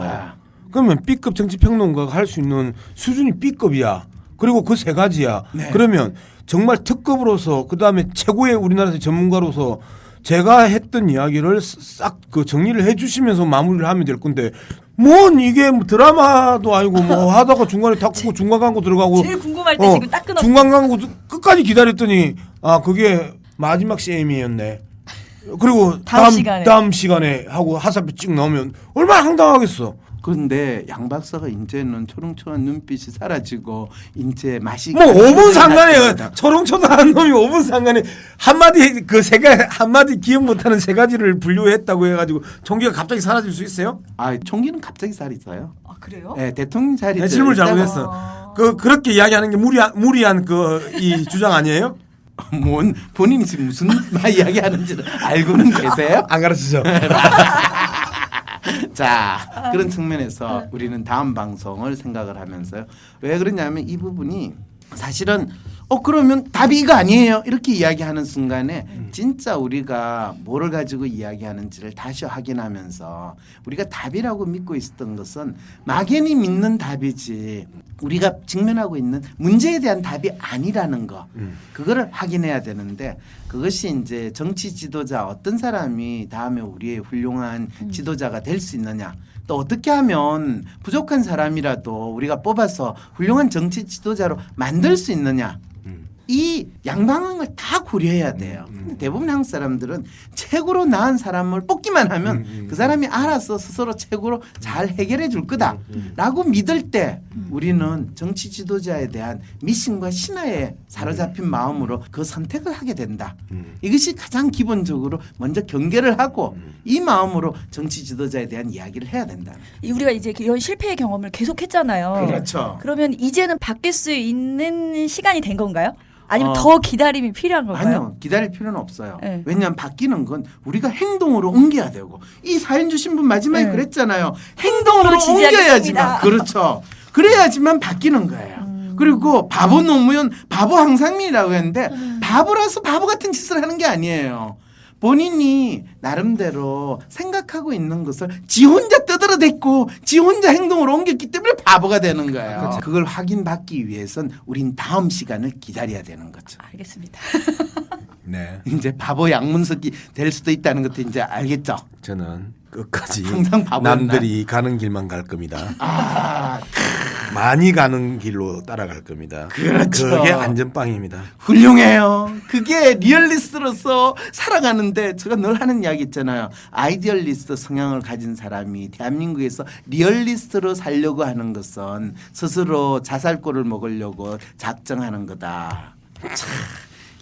그러면 B급 정치평론가가 할 수 있는 수준이 B급이야. 그리고 그 세 가지야. 네. 그러면 정말 특급으로서 그다음에 최고의 우리나라의 전문가로서 제가 했던 이야기를 싹 그 정리를 해주시면서 마무리를 하면 될 건데 뭔 이게 뭐 드라마도 아니고 뭐 하다가 중간에 다 끄고 중간 광고 들어가고 제일 궁금할 때 지금 딱 끊었어. 중간 광고 끝까지 기다렸더니 그게 마지막 CM이었네. 그리고 다음 시간에 하고 하사표 찍 나오면 얼마나 황당하겠어. 그런데 양 박사가 이제는 초롱초롱한 눈빛이 사라지고 이제 맛이 뭐 5분 상관에 초롱초롱한 놈이 5분 상관에 한마디 그 세 가지 한마디 기억 못하는 세 가지를 분류했다고 해가지고 총기가 갑자기 사라질 수 있어요? 총기는 갑자기 살있어요. 아 그래요? 네, 대통령 자리. 네, 질문 잘못했어. 그렇게 이야기하는 게 무리한 그 이 주장 아니에요? 뭔 본인이 지금 무슨 말 이야기하는지 알고는 계세요? 안 가르치죠. 자, 그런 측면에서 우리는 다음 방송을 생각을 하면서요. 왜 그러냐면 이 부분이 사실은 그러면 답이 이거 아니에요. 이렇게 이야기하는 순간에 진짜 우리가 뭐를 가지고 이야기하는지를 다시 확인하면서 우리가 답이라고 믿고 있었던 것은 막연히 믿는 답이지 우리가 직면하고 있는 문제에 대한 답이 아니라는 거. 그거를 확인해야 되는데 그것이 이제 정치 지도자 어떤 사람이 다음에 우리의 훌륭한 지도자가 될 수 있느냐. 또 어떻게 하면 부족한 사람이라도 우리가 뽑아서 훌륭한 정치 지도자로 만들 수 있느냐. 이 양방향을 다 고려해야 돼요. 근데 대부분 한국 사람들은 최고로 나은 사람을 뽑기만 하면 그 사람이 알아서 스스로 최고로 잘 해결해 줄 거다라고 믿을 때 우리는 정치 지도자에 대한 미신과 신화에 사로잡힌 마음으로 그 선택을 하게 된다. 이것이 가장 기본적으로 먼저 경계를 하고 이 마음으로 정치 지도자에 대한 이야기를 해야 된다. 우리가 이제 이런 실패의 경험을 계속했잖아요. 그렇죠. 그러면 이제는 바뀔 수 있는 시간이 된 건가요? 아니면 더 기다림이 필요한 건가요? 아니요. 기다릴 필요는 없어요. 네. 왜냐하면 바뀌는 건 우리가 행동으로 옮겨야 되고 이 사연 주신 분 마지막에 네. 그랬잖아요. 행동으로 옮겨야지만. 그렇죠. 그래야지만 바뀌는 거예요. 그리고 바보 노무현 바보 황상민이라고 했는데 바보라서 바보 같은 짓을 하는 게 아니에요. 본인이 나름대로 생각하고 있는 것을 지 혼자 떠들어댔고 지 혼자 행동으로 옮겼기 때문에 바보가 되는 거예요. 그렇죠. 그걸 확인받기 위해선 우린 다음 시간을 기다려야 되는 거죠. 알겠습니다. 네. 이제 바보 양문석이 될 수도 있다는 것도 이제 알겠죠. 저는 끝까지 항상 바보였나? 남들이 가는 길만 갈 겁니다. 많이 가는 길로 따라갈 겁니다. 그렇죠. 그게 안전빵입니다. 훌륭해요. 그게 리얼리스트로서 살아가는데 제가 늘 하는 이야기 있잖아요. 아이디얼리스트 성향을 가진 사람이 대한민국에서 리얼리스트로 살려고 하는 것은 스스로 자살골을 먹으려고 작정하는 거다.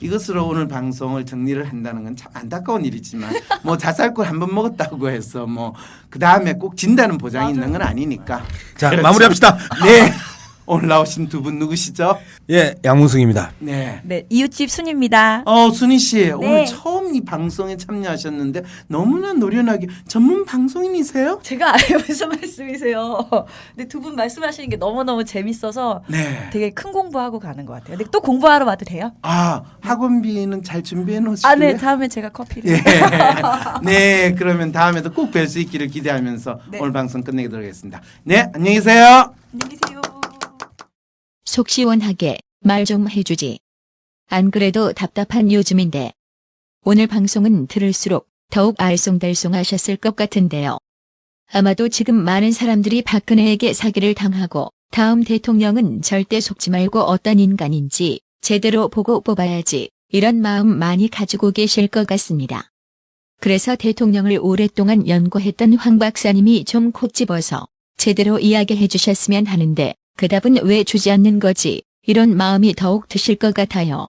이것으로 오늘 방송을 정리를 한다는 건 참 안타까운 일이지만 뭐 자살골 한 번 먹었다고 해서 뭐 그 다음에 꼭 진다는 보장이 있는 건 아니니까. 자, 그렇죠. 마무리합시다. 네. 오늘 나오신 두 분 누구시죠? 예, 양문승입니다. 네. 네, 이웃집 순입니다. 순희 씨 네. 오늘 처음 이 방송에 참여하셨는데 너무나 노련하게 전문 방송인이세요? 제가 아예 무슨 말씀이세요? 근데 두 분 말씀하시는 게 너무너무 재밌어서 네. 되게 큰 공부하고 가는 것 같아요. 근데 또 공부하러 와도 돼요? 학원비는 잘 준비해 놓으시고요. 아, 네. 다음에 제가 커피를. 예. 네, 그러면 다음에도 꼭 뵐 수 있기를 기대하면서 네. 오늘 방송 끝내도록 하겠습니다. 네, 안녕히 계세요. 안녕히 계세요. 속 시원하게 말 좀 해주지. 안 그래도 답답한 요즘인데. 오늘 방송은 들을수록 더욱 알쏭달쏭하셨을 것 같은데요. 아마도 지금 많은 사람들이 박근혜에게 사기를 당하고 다음 대통령은 절대 속지 말고 어떤 인간인지 제대로 보고 뽑아야지 이런 마음 많이 가지고 계실 것 같습니다. 그래서 대통령을 오랫동안 연구했던 황 박사님이 좀 콕 집어서 제대로 이야기해 주셨으면 하는데 그 답은 왜 주지 않는 거지? 이런 마음이 더욱 드실 것 같아요.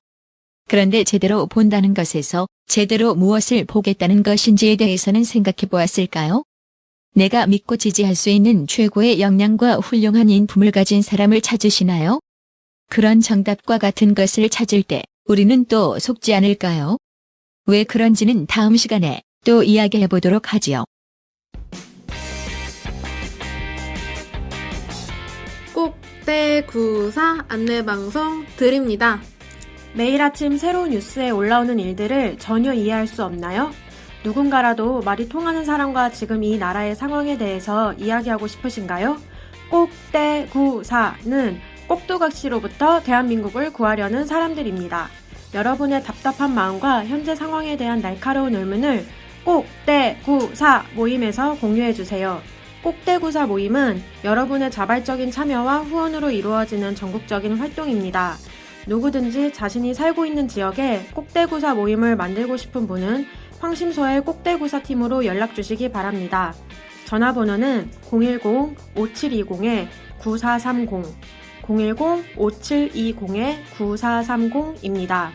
그런데 제대로 본다는 것에서 제대로 무엇을 보겠다는 것인지에 대해서는 생각해 보았을까요? 내가 믿고 지지할 수 있는 최고의 역량과 훌륭한 인품을 가진 사람을 찾으시나요? 그런 정답과 같은 것을 찾을 때 우리는 또 속지 않을까요? 왜 그런지는 다음 시간에 또 이야기해 보도록 하지요. 꼭대구사 안내방송 드립니다. 매일 아침 새로운 뉴스에 올라오는 일들을 전혀 이해할 수 없나요? 누군가라도 말이 통하는 사람과 지금 이 나라의 상황에 대해서 이야기하고 싶으신가요? 꼭대구사는 꼭두각시로부터 대한민국을 구하려는 사람들입니다. 여러분의 답답한 마음과 현재 상황에 대한 날카로운 의문을 꼭대구사 모임에서 공유해주세요. 꼭대구사 모임은 여러분의 자발적인 참여와 후원으로 이루어지는 전국적인 활동입니다. 누구든지 자신이 살고 있는 지역에 꼭대구사 모임을 만들고 싶은 분은 황심소의 꼭대구사 팀으로 연락 주시기 바랍니다. 전화번호는 010-5720-9430, 010-5720-9430입니다.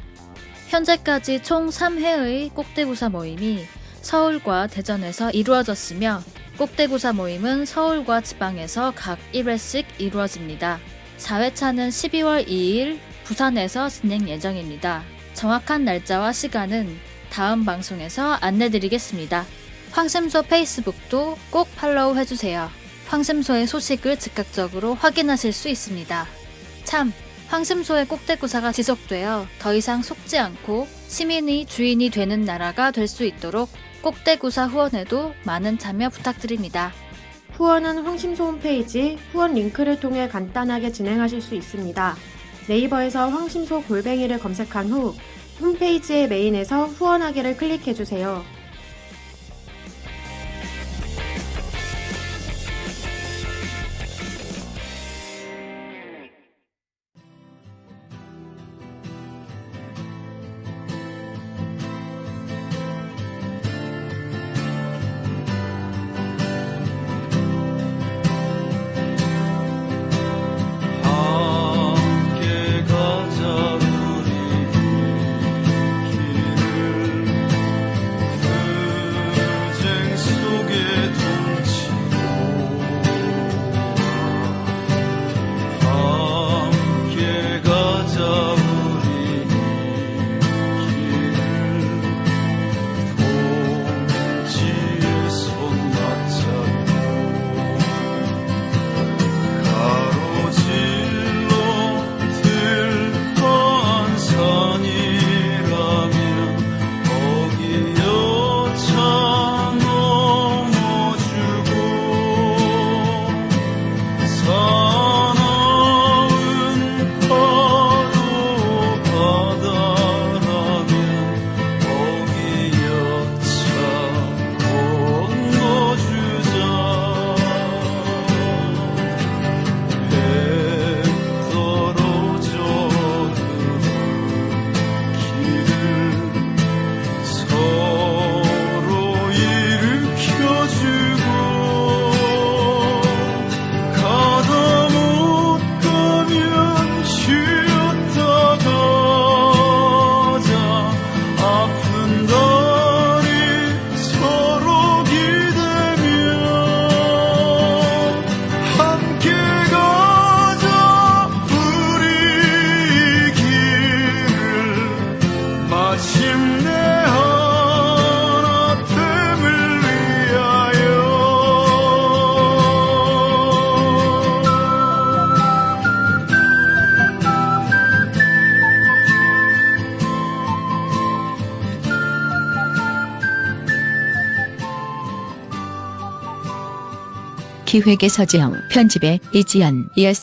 현재까지 총 3회의 꼭대구사 모임이 서울과 대전에서 이루어졌으며 꼭대구사 모임은 서울과 지방에서 각 1회씩 이루어집니다. 4회차는 12월 2일 부산에서 진행 예정입니다. 정확한 날짜와 시간은 다음 방송에서 안내드리겠습니다. 황심소 페이스북도 꼭 팔로우 해주세요. 황심소의 소식을 즉각적으로 확인하실 수 있습니다. 참, 황심소의 꼭대구사가 지속되어 더 이상 속지 않고 시민이 주인이 되는 나라가 될 수 있도록 꼭대구사 후원에도 많은 참여 부탁드립니다. 후원은 황심소 홈페이지 후원 링크를 통해 간단하게 진행하실 수 있습니다. 네이버에서 황심소 골뱅이를 검색한 후 홈페이지의 메인에서 후원하기를 클릭해주세요. 함께 가자 우리 길을 기획의 서지영, 편집의 이지연이었습니다.